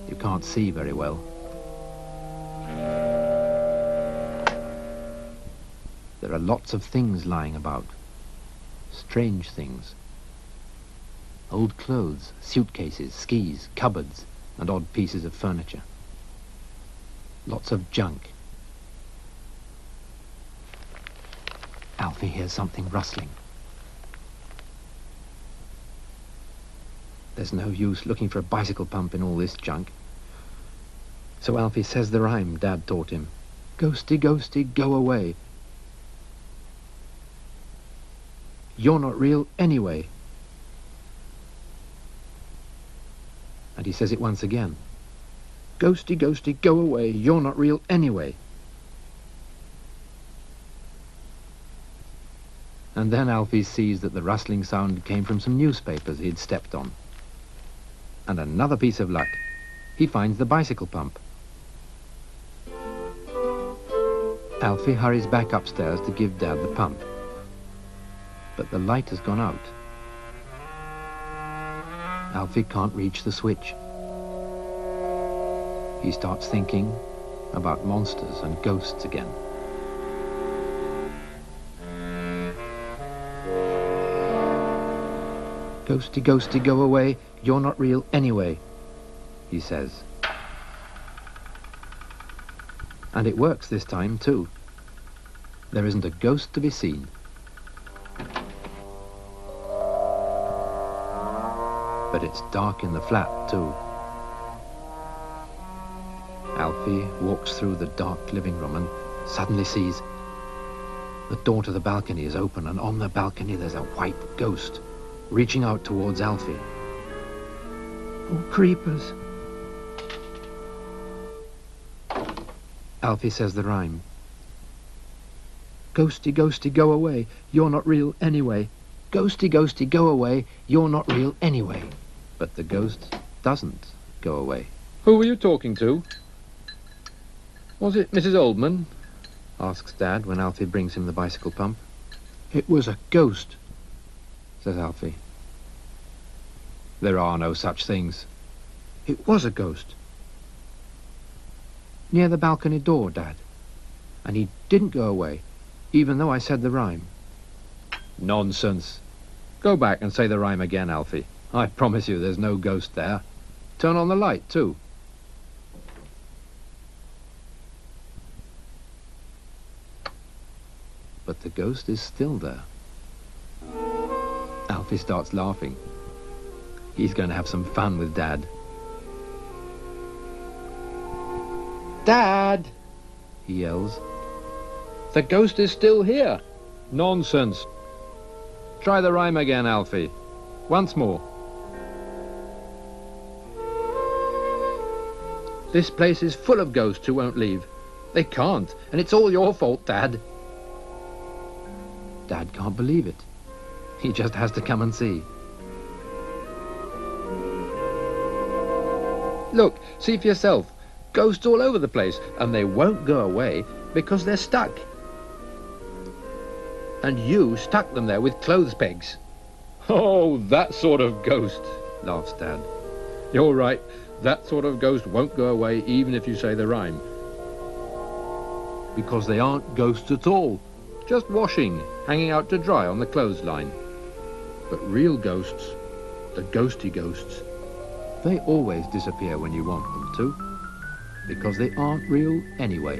You can't see very well. There are lots of things lying about. Strange things. Old clothes, suitcases, skis, cupboards, and odd pieces of furniture. Lots of junk. Alfie hears something rustling. There's no use looking for a bicycle pump in all this junk. So Alfie says the rhyme Dad taught him. Ghosty, ghosty, go away. You're not real anyway. And he says it once again. Ghosty, ghosty, go away. You're not real anyway. And then Alfie sees that the rustling sound came from some newspapers he'd stepped on. And another piece of luck. He finds the bicycle pump. Alfie hurries back upstairs to give Dad the pump. But the light has gone out. Alfie can't reach the switch. He starts thinking about monsters and ghosts again. Ghosty, ghosty, go away. You're not real anyway, he says. And it works this time, too. There isn't a ghost to be seen. But it's dark in the flat, too. Alfie walks through the dark living room and suddenly sees the door to the balcony is open, and on the balcony there's a white ghost reaching out towards Alfie. Oh, creepers. Alfie says the rhyme. Ghosty, ghosty, go away. You're not real anyway. Ghosty, ghosty, go away. You're not real anyway. But the ghost doesn't go away. Who were you talking to? Was it Mrs. Oldman? Asks Dad when Alfie brings him the bicycle pump. It was a ghost, says Alfie. There are no such things. It was a ghost. Near the balcony door, Dad. And he didn't go away, even though I said the rhyme. Nonsense. Go back and say the rhyme again, Alfie. I promise you there's no ghost there. Turn on the light, too. But the ghost is still there. Alfie starts laughing. He's going to have some fun with Dad. Dad! He yells. The ghost is still here. Nonsense. Try the rhyme again, Alfie. Once more. This place is full of ghosts who won't leave. They can't, and it's all your fault, Dad. Dad can't believe it. He just has to come and see. Look, see for yourself. Ghosts all over the place, and they won't go away because they're stuck. And you stuck them there with clothes pegs. Oh, that sort of ghost, laughs Dad. You're right, that sort of ghost won't go away even if you say the rhyme. Because they aren't ghosts at all. Just washing, hanging out to dry on the clothesline. But real ghosts, the ghosty ghosts, they always disappear when you want them to. Because they aren't real anyway.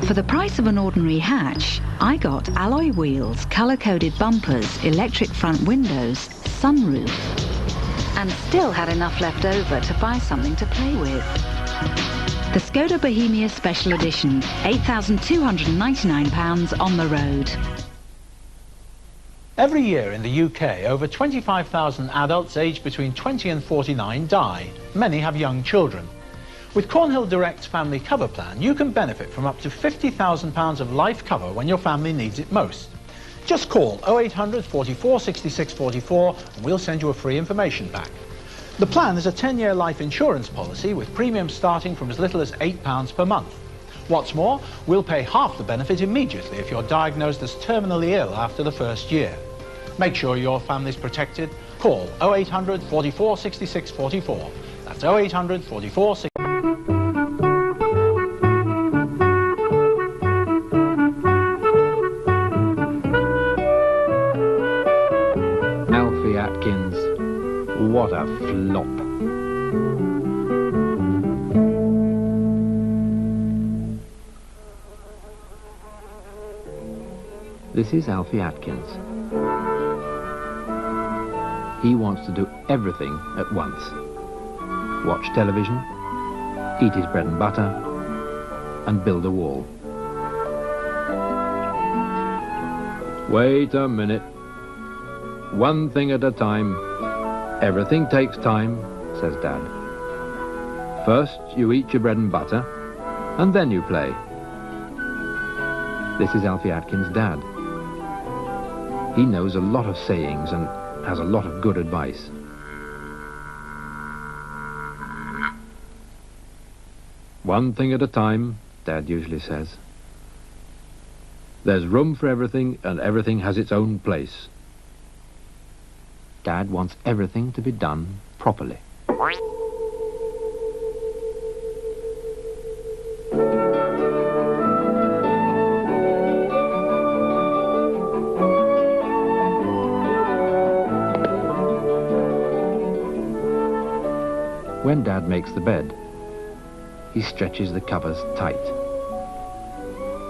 For the price of an ordinary hatch, I got alloy wheels, colour-coded bumpers, electric front windows, sunroof, and still had enough left over to buy something to play with. The Skoda Bohemia Special Edition, £8,299 on the road. Every year in the UK, over 25,000 adults aged between 20 and 49 die. Many have young children. With Cornhill Direct's family cover plan, you can benefit from up to £50,000 of life cover when your family needs it most. Just call 0800 44 66 44 and we'll send you a free information pack. The plan is a 10-year life insurance policy with premiums starting from as little as £8 per month. What's more, we'll pay half the benefit immediately if you're diagnosed as terminally ill after the first year. Make sure your family's protected. Call 0800 44 66 44. That's 0800 44 66 44. Alfie Atkins, what a flop. This is Alfie Atkins. He wants to do everything at once. Watch television, eat his bread and butter, and build a wall. Wait a minute. One thing at a time. Everything takes time, says Dad. First you eat your bread and butter, and then you play. This is Alfie Atkins' dad. He knows a lot of sayings and has a lot of good advice. One thing at a time, Dad usually says. There's room for everything, and everything has its own place. Dad wants everything to be done properly. When Dad makes the bed, he stretches the covers tight.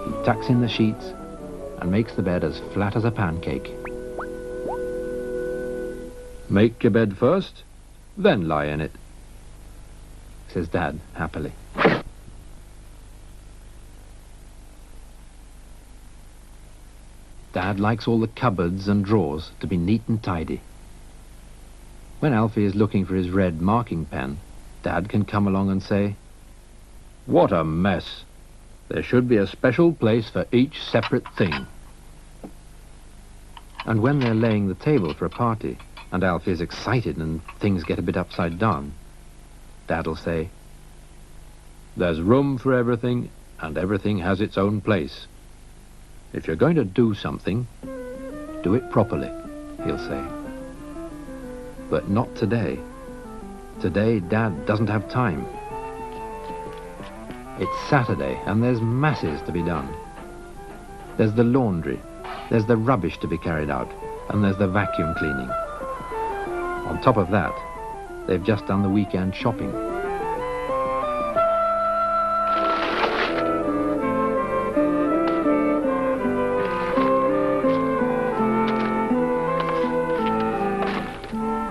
He tucks in the sheets and makes the bed as flat as a pancake. Make your bed first, then lie in it, says Dad happily. Dad likes all the cupboards and drawers to be neat and tidy. When Alfie is looking for his red marking pen, Dad can come along and say, "What a mess! There should be a special place for each separate thing." And when they're laying the table for a party, and Alfie is excited and things get a bit upside down, Dad'll say, "There's room for everything, and everything has its own place. If you're going to do something, do it properly," he'll say. But not today. Today, Dad doesn't have time. It's Saturday, and there's masses to be done. There's the laundry, there's the rubbish to be carried out, and there's the vacuum cleaning. On top of that, they've just done the weekend shopping.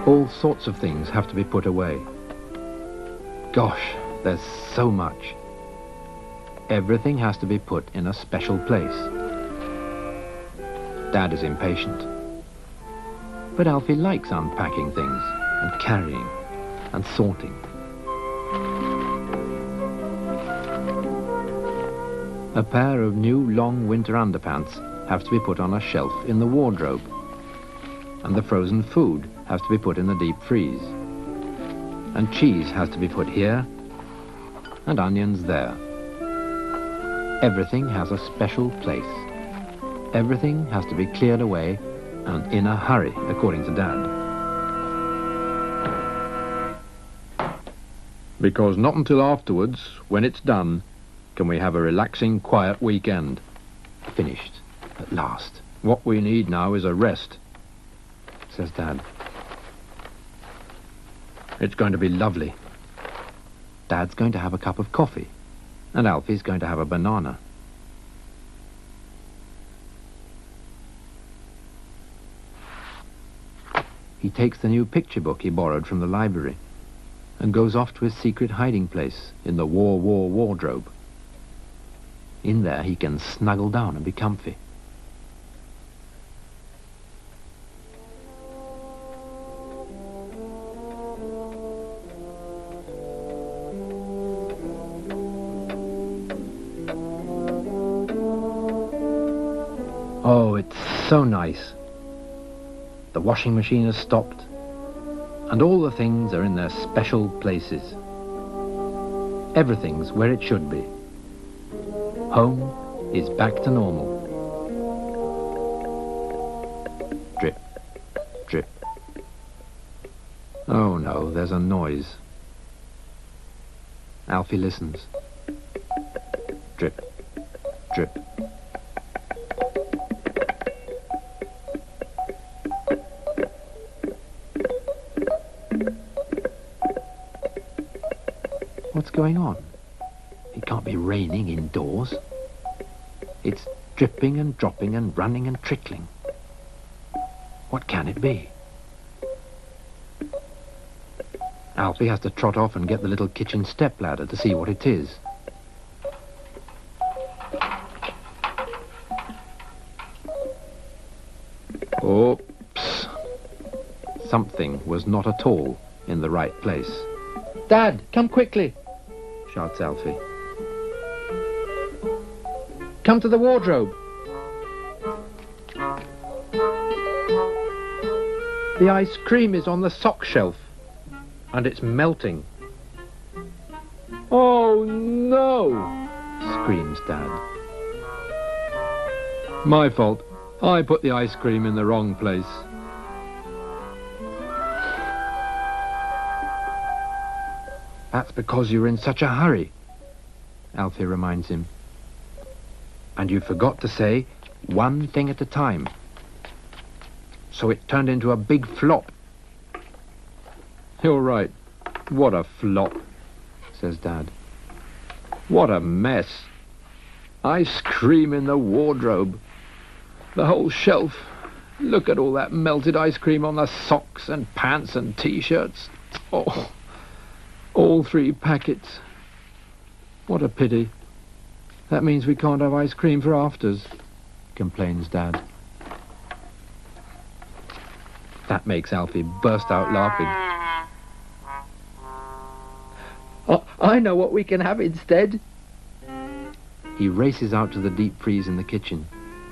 All sorts of things have to be put away. Gosh, there's so much. Everything has to be put in a special place. Dad is impatient. But Alfie likes unpacking things and carrying and sorting. A pair of new long winter underpants have to be put on a shelf in the wardrobe. And the frozen food has to be put in the deep freeze. And cheese has to be put here, and onions there. Everything has a special place. Everything has to be cleared away, and in a hurry, according to Dad. Because not until afterwards, when it's done, can we have a relaxing, quiet weekend. Finished, at last. What we need now is a rest, says Dad. It's going to be lovely. Dad's going to have a cup of coffee, and Alfie's going to have a banana. He takes the new picture book he borrowed from the library and goes off to his secret hiding place in the wardrobe. In there he can snuggle down and be comfy. Oh, it's so nice. The washing machine has stopped, and all the things are in their special places. Everything's where it should be. Home is back to normal. Drip, drip. Oh no, there's a noise. Alfie listens. Drip, drip. What's going on? It can't be raining indoors. It's dripping and dropping and running and trickling. What can it be? Alfie has to trot off and get the little kitchen step ladder to see what it is. Oops. Something was not at all in the right place. Dad, come quickly, shouts Alfie. Come to the wardrobe. The ice cream is on the sock shelf, and it's melting. Oh no, screams Dad. My fault. I put the ice cream in the wrong place. That's because you were in such a hurry, Alfie reminds him. And you forgot to say one thing at a time. So it turned into a big flop. You're right. What a flop, says Dad. What a mess. Ice cream in the wardrobe. The whole shelf. Look at all that melted ice cream on the socks and pants and t-shirts. Oh, all 3 packets. What a pity. That means we can't have ice cream for afters, complains Dad. That makes Alfie burst out laughing. Oh, I know what we can have instead. He races out to the deep freeze in the kitchen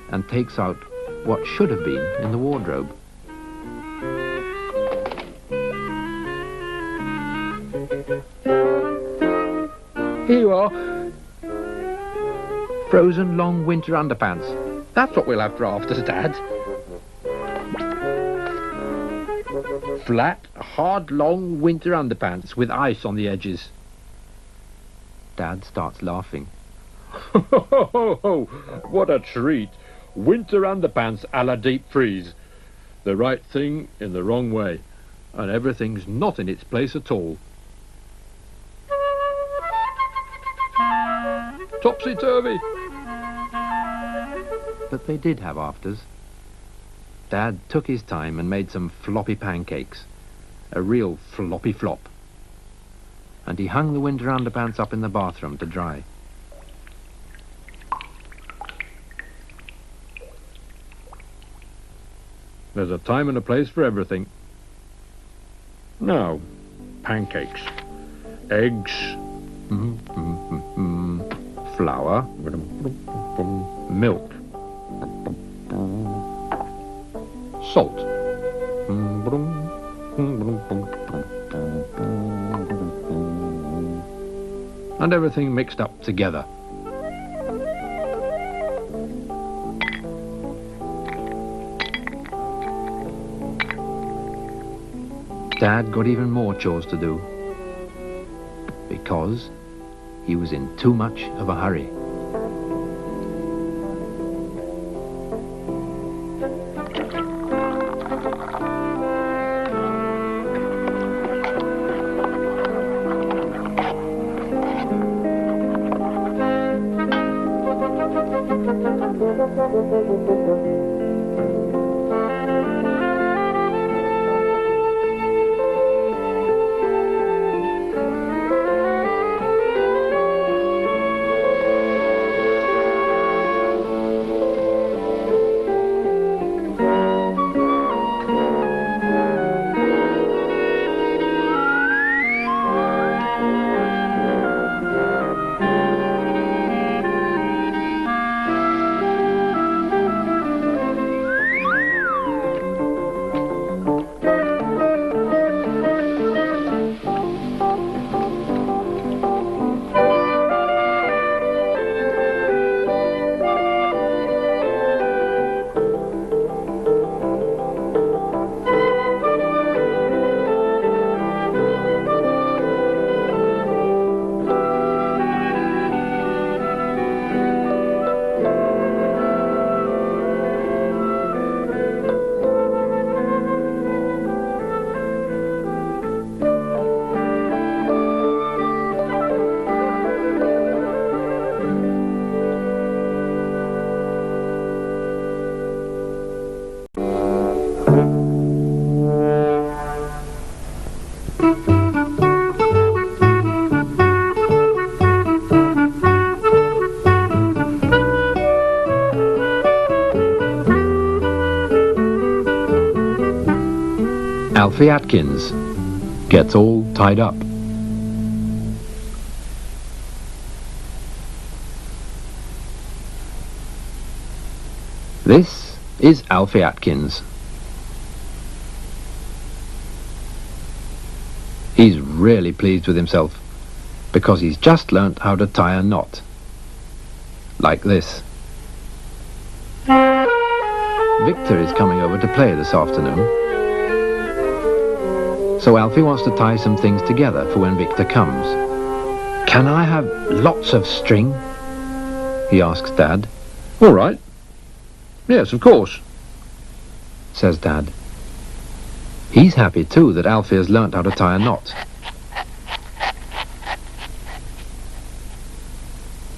and takes out what should have been in the wardrobe. Here you are. Frozen long winter underpants. That's what we'll have for afters, Dad. Flat, hard, long winter underpants with ice on the edges. Dad starts laughing. Ho, ho, ho, ho! What a treat! Winter underpants a la deep freeze. The right thing in the wrong way. And everything's not in its place at all. Topsy-turvy! But they did have afters. Dad took his time and made some floppy pancakes. A real floppy flop. And he hung the winter underpants up in the bathroom to dry. There's a time and a place for everything. Now, pancakes. Eggs. Flour. Milk. Salt. And everything mixed up together. Dad got even more chores to do because he was in too much of a hurry. Alfie Atkins gets all tied up. This is Alfie Atkins. He's really pleased with himself because he's just learnt how to tie a knot. Like this. Victor is coming over to play this afternoon. So Alfie wants to tie some things together for when Victor comes. Can I have lots of string? He asks Dad. All right. Yes, of course, says Dad. He's happy too that Alfie has learnt how to tie a knot.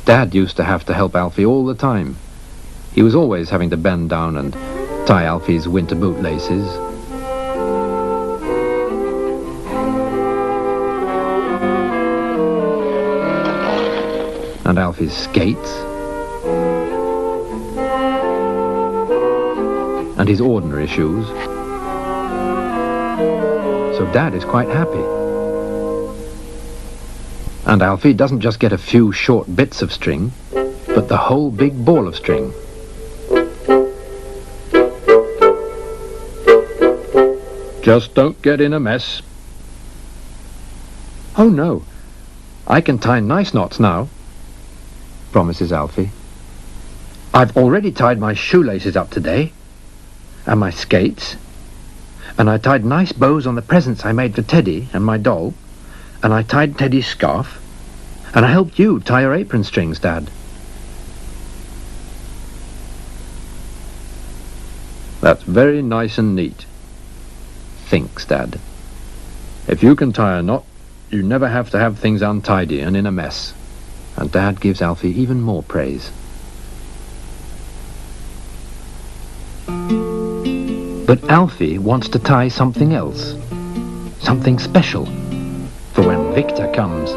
Dad used to have to help Alfie all the time. He was always having to bend down and tie Alfie's winter boot laces. And Alfie's skates. And his ordinary shoes. So Dad is quite happy. And Alfie doesn't just get a few short bits of string, but the whole big ball of string. just don't get in a mess. Oh no, I can tie nice knots now, promises Alfie. I've already tied my shoelaces up today, and my skates, and I tied nice bows on the presents I made for Teddy and my doll, and I tied Teddy's scarf, and I helped you tie your apron strings, Dad. That's very nice and neat, thinks Dad. If you can tie a knot, you never have to have things untidy and in a mess. And Dad gives Alfie even more praise. But Alfie wants to tie something else, something special, for when Victor comes.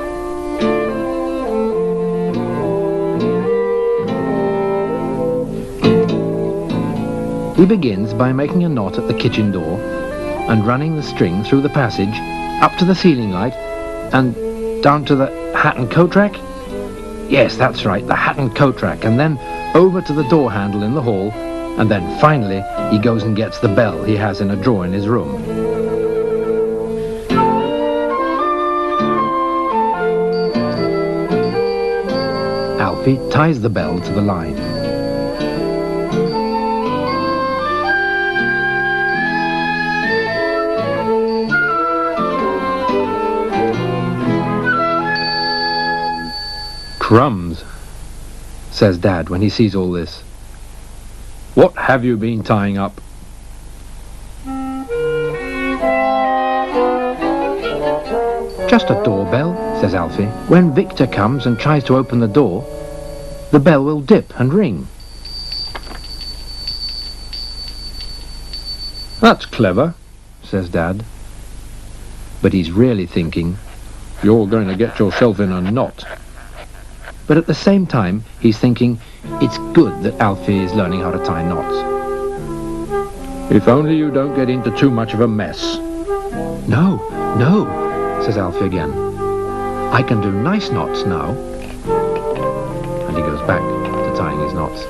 He begins by making a knot at the kitchen door and running the string through the passage up to the ceiling light and down to the hat and coat rack. Yes, that's right, the hat and coat rack, and then over to the door handle in the hall, and then finally he goes and gets the bell he has in a drawer in his room. Alfie ties the bell to the line. Crumbs, says Dad when he sees all this. What have you been tying up? Just a doorbell, says Alfie. When Victor comes and tries to open the door, the bell will dip and ring. That's clever, says Dad. But he's really thinking, you're going to get yourself in a knot. But at the same time, he's thinking it's good that Alfie is learning how to tie knots. If only you don't get into too much of a mess. No, no, says Alfie again. I can do nice knots now. And he goes back to tying his knots.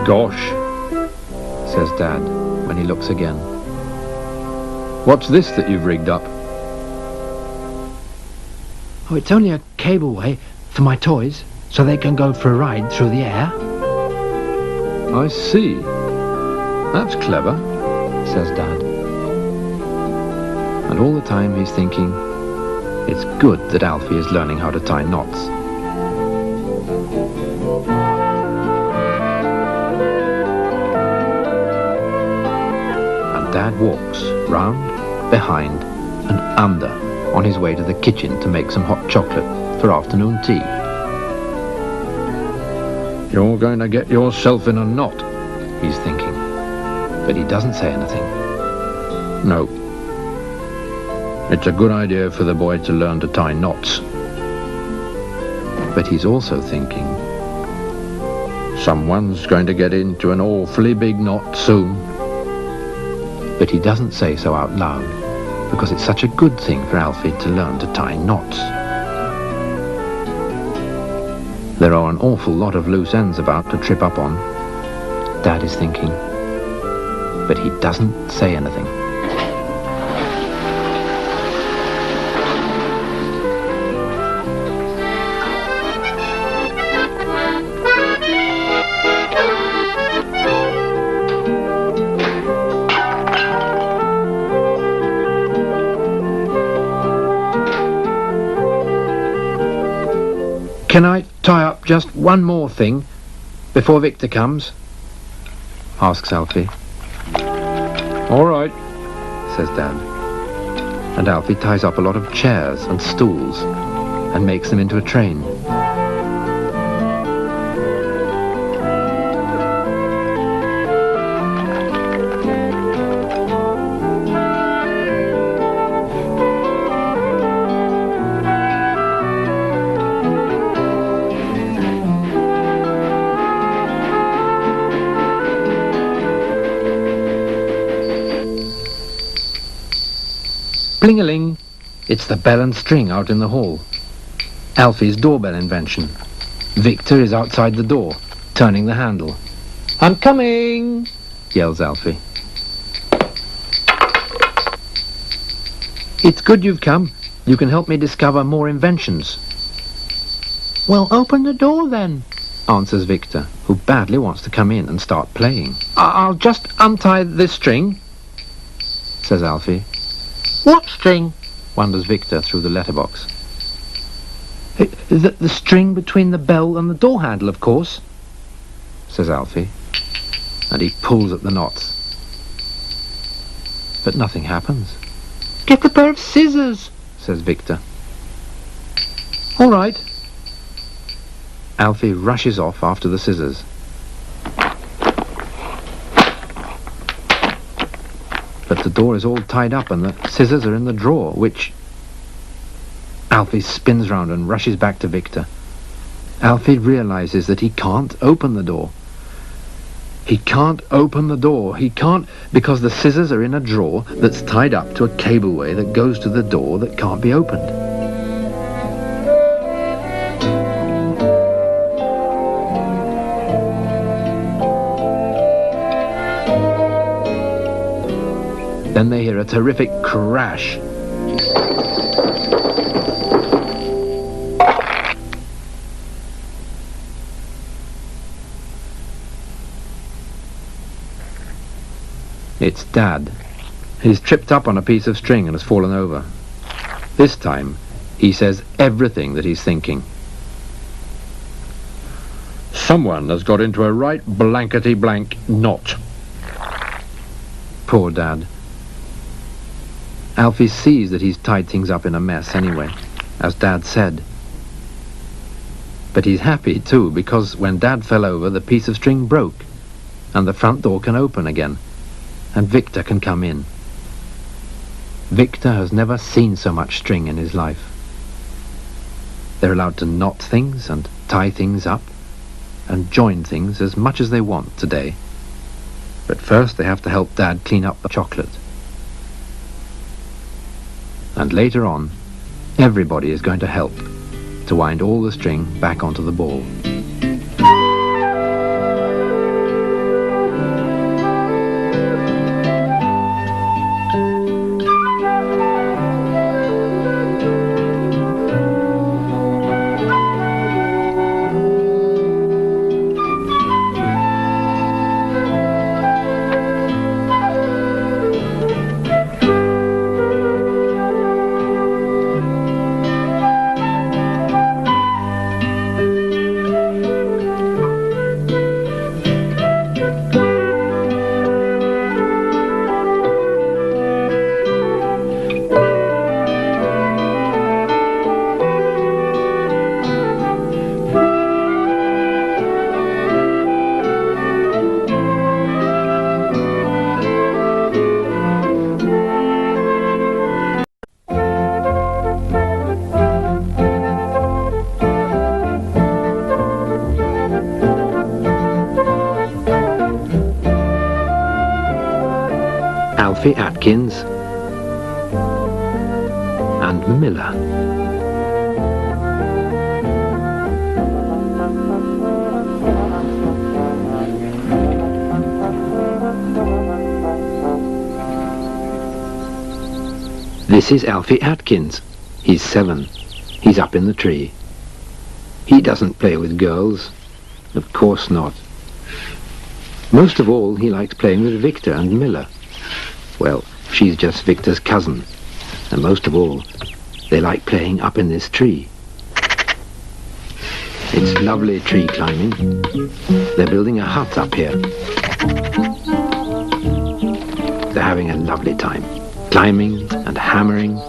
Gosh, says Dad when he looks again. What's this that you've rigged up? Oh, it's only a cableway for my toys, so they can go for a ride through the air. I see. That's clever, says Dad. And all the time he's thinking, it's good that Alfie is learning how to tie knots. Dad walks round, behind and under on his way to the kitchen to make some hot chocolate for afternoon tea. You're going to get yourself in a knot, he's thinking, but he doesn't say anything. No. It's a good idea for the boy to learn to tie knots. But he's also thinking, someone's going to get into an awfully big knot soon. But he doesn't say so out loud, because it's such a good thing for Alfie to learn to tie knots. There are an awful lot of loose ends about to trip up on, Dad is thinking, but he doesn't say anything. Can I tie up just one more thing before Victor comes? Asks Alfie. All right, says Dad. And Alfie ties up a lot of chairs and stools and makes them into a train. Pling-a-ling! It's the bell and string out in the hall. Alfie's doorbell invention. Victor is outside the door, turning the handle. "I'm coming!" yells Alfie. "It's good you've come. You can help me discover more inventions." "Well, open the door then," answers Victor, who badly wants to come in and start playing. "I'll just untie this string," says Alfie. "What string?" wonders Victor through the letterbox. The string between the bell and the door handle, of course," says Alfie, and he pulls at the knots. But nothing happens. "Get a pair of scissors," says Victor. "All right." Alfie rushes off after the scissors. But the door is all tied up and the scissors are in the drawer, which... Alfie spins round and rushes back to Victor. Alfie realizes that he can't open the door. He can't open the door. He can't, because the scissors are in a drawer that's tied up to a cableway that goes to the door that can't be opened. Then they hear a terrific crash. It's Dad. He's tripped up on a piece of string and has fallen over. This time, he says everything that he's thinking. someone has got into a right blankety-blank knot. Poor Dad. Alfie sees that he's tied things up in a mess anyway, as Dad said. But he's happy too, because when Dad fell over, the piece of string broke, and the front door can open again, and Victor can come in. Victor has never seen so much string in his life. They're allowed to knot things and tie things up and join things as much as they want today. But first they have to help Dad clean up the chocolate. And later on, everybody is going to help to wind all the string back onto the ball. Alfie Atkins and Miller. This is Alfie Atkins. He's 7. He's up in the tree. He doesn't play with girls. Of course not. Most of all, he likes playing with Victor and Miller. Well, she's just Victor's cousin. And most of all, they like playing up in this tree. It's lovely tree climbing. They're building a hut up here. They're having a lovely time, climbing and hammering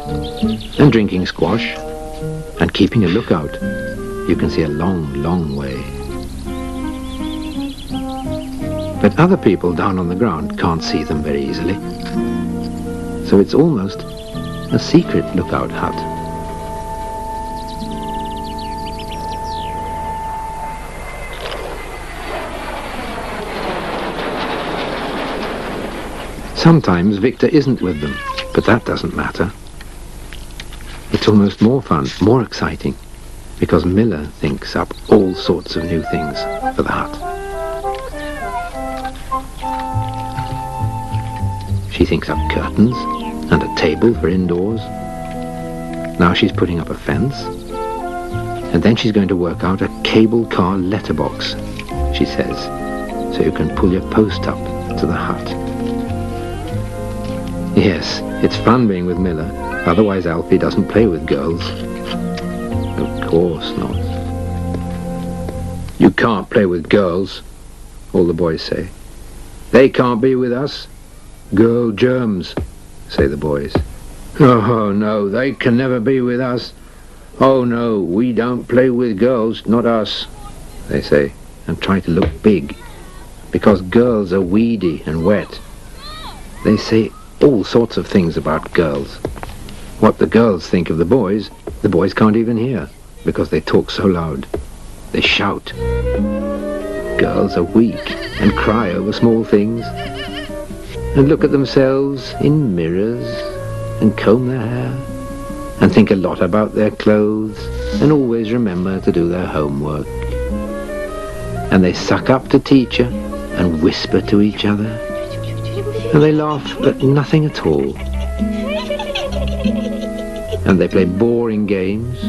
and drinking squash and keeping a lookout. You can see a long, long way. But other people down on the ground can't see them very easily. So it's almost a secret lookout hut. Sometimes Victor isn't with them, but that doesn't matter. It's almost more fun, more exciting, because Miller thinks up all sorts of new things for the hut. She thinks up curtains and a table for indoors. Now she's putting up a fence. And then she's going to work out a cable car letterbox, she says, so you can pull your post up to the hut. Yes, it's fun being with Miller, otherwise Alfie doesn't play with girls. Of course not. You can't play with girls, all the boys say. They can't be with us. Girl germs, say the boys. Oh no, they can never be with us. Oh no, we don't play with girls, not us, they say, and try to look big, because girls are weedy and wet. They say all sorts of things about girls. What the girls think of the boys can't even hear, because they talk so loud. They shout. Girls are weak and cry over small things, and look at themselves in mirrors, and comb their hair, and think a lot about their clothes, and always remember to do their homework. And they suck up to teacher, and whisper to each other, and they laugh at nothing at all. And they play boring games,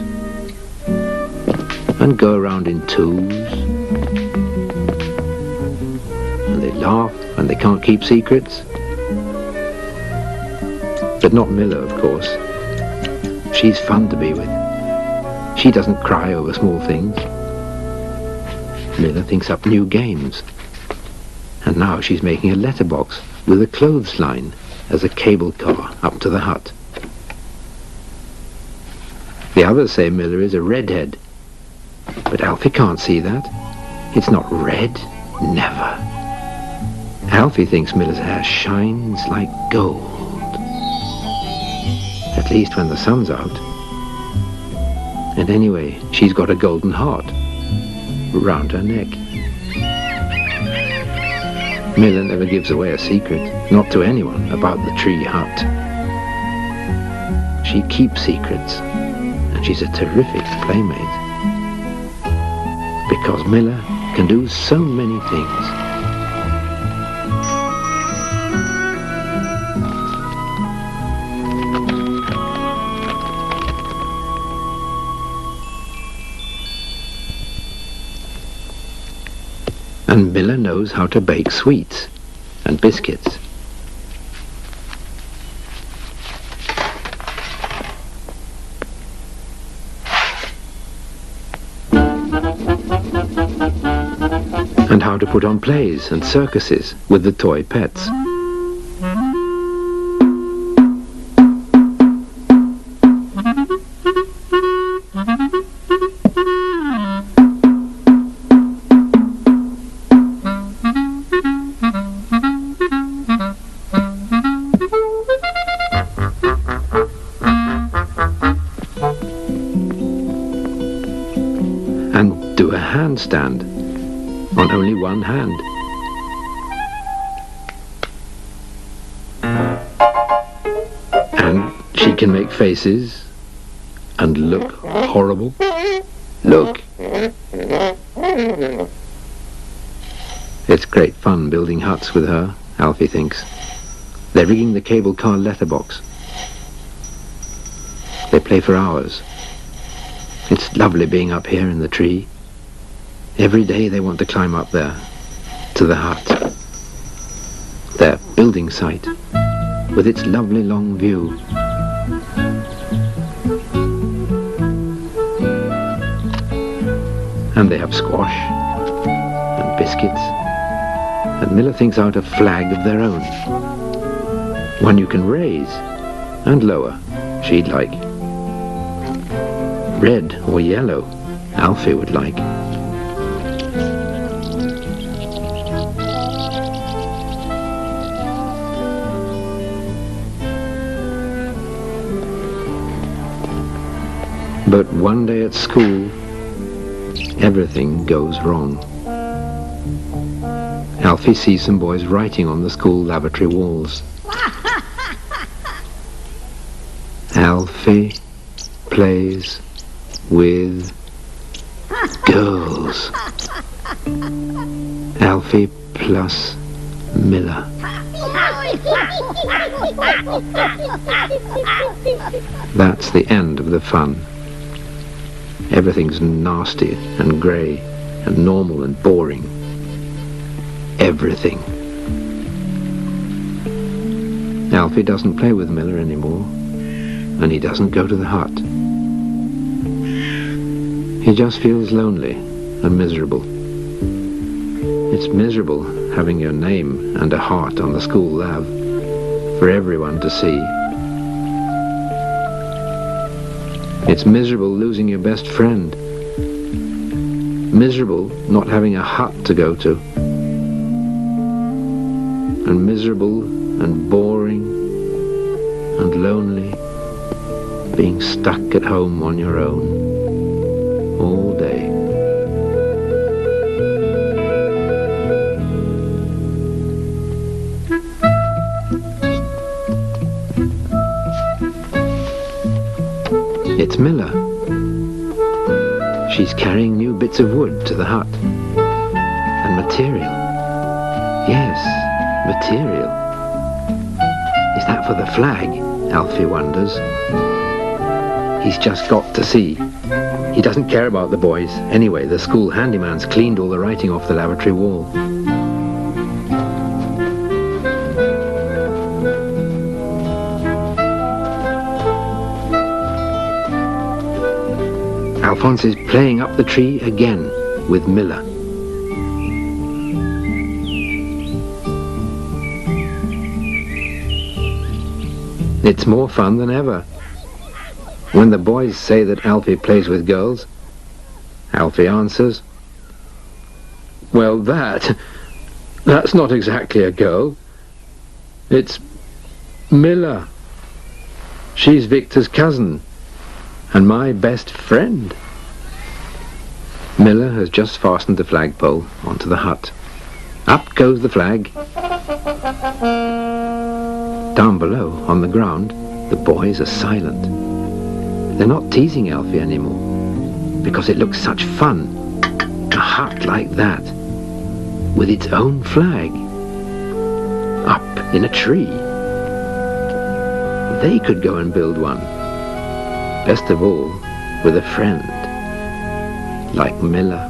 and go around in twos, and they laugh, and they can't keep secrets. But not Miller, of course. She's fun to be with. She doesn't cry over small things. Miller thinks up new games. And now she's making a letterbox with a clothesline as a cable car up to the hut. The others say Miller is a redhead. But Alfie can't see that. It's not red. Never. Alfie thinks Miller's hair shines like gold. At least when the sun's out. And anyway, she's got a golden heart round her neck. Miller never gives away a secret, not to anyone, about the tree hut. She keeps secrets, and she's a terrific playmate. Because Miller can do so many things. And Miller knows how to bake sweets and biscuits. And how to put on plays and circuses with the toy pets. And do a handstand on only one hand. can make faces and look horrible. Look! It's great fun building huts with her, Alfie thinks. They're rigging the cable car letterbox. They play for hours. It's lovely being up here in the tree. Every day they want to climb up there, to the hut. Their building site, with its lovely long view. And they have squash and biscuits, and Miller thinks out a flag of their own. One you can raise and lower, she'd like. Red or yellow, Alfie would like. But one day at school, everything goes wrong. Alfie sees some boys writing on the school lavatory walls. Alfie plays with girls. Alfie plus Miller. That's the end of the fun. Everything's nasty and grey and normal and boring. Everything. Alfie doesn't play with Miller anymore, and he doesn't go to the hut. He just feels lonely and miserable. It's miserable having your name and a heart on the school lav for everyone to see. It's miserable losing your best friend. Miserable not having a hut to go to. And miserable and boring and lonely being stuck at home on your own all day. It's Miller. She's carrying new bits of wood to the hut. And material. Yes, material. Is that for the flag? Alfie wonders. He's just got to see. He doesn't care about the boys. Anyway, the school handyman's cleaned all the writing off the lavatory wall. Alphonse is playing up the tree again with Miller. It's more fun than ever. When the boys say that Alfie plays with girls, Alfie answers, "Well, that's not exactly a girl. It's Miller. She's Victor's cousin and my best friend." Miller has just fastened the flagpole onto the hut. Up goes the flag. Down below, on the ground, the boys are silent. They're not teasing Alfie anymore, because it looks such fun. A hut like that, with its own flag, up in a tree. They could go and build one. Best of all, with a friend like Miller.